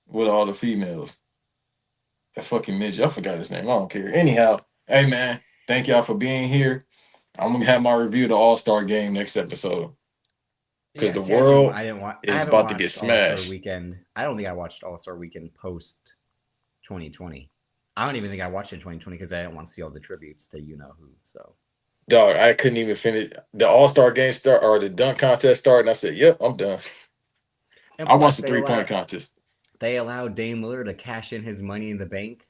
With all the females. That fucking midget. I forgot his name. I don't care. Anyhow, hey man, thank y'all for being here. I'm gonna have my review of the All-Star game next episode. Because the world is about to get smashed. All-Star Weekend. I don't think I watched All-Star Weekend post 2020. I don't even think I watched it in 2020 because I didn't want to see all the tributes to you know who. So, dog, I couldn't even finish the All-Star game start or the dunk contest started, and I said, "Yep, I'm done." And I watched the 3-point contest. They allowed Dame Lillard to cash in his money in the bank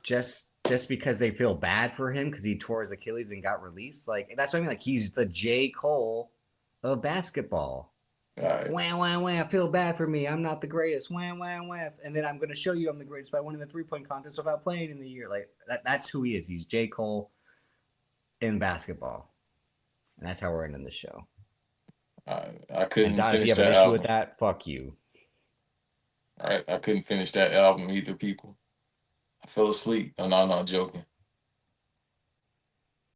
just because they feel bad for him because he tore his Achilles and got released. Like that's what I mean. Like he's the J. Cole of basketball. Right. Wah, wah, wah. Feel bad for me. I'm not the greatest. Wah, wah, wah. And then I'm going to show you I'm the greatest by winning the 3-point contest without playing in the year. Like that's who he is. He's J. Cole in basketball. And that's how we're ending the show. I couldn't Don, finish if you have an issue with that, fuck you. All right, I couldn't finish that album either, people. I fell asleep. I'm not joking.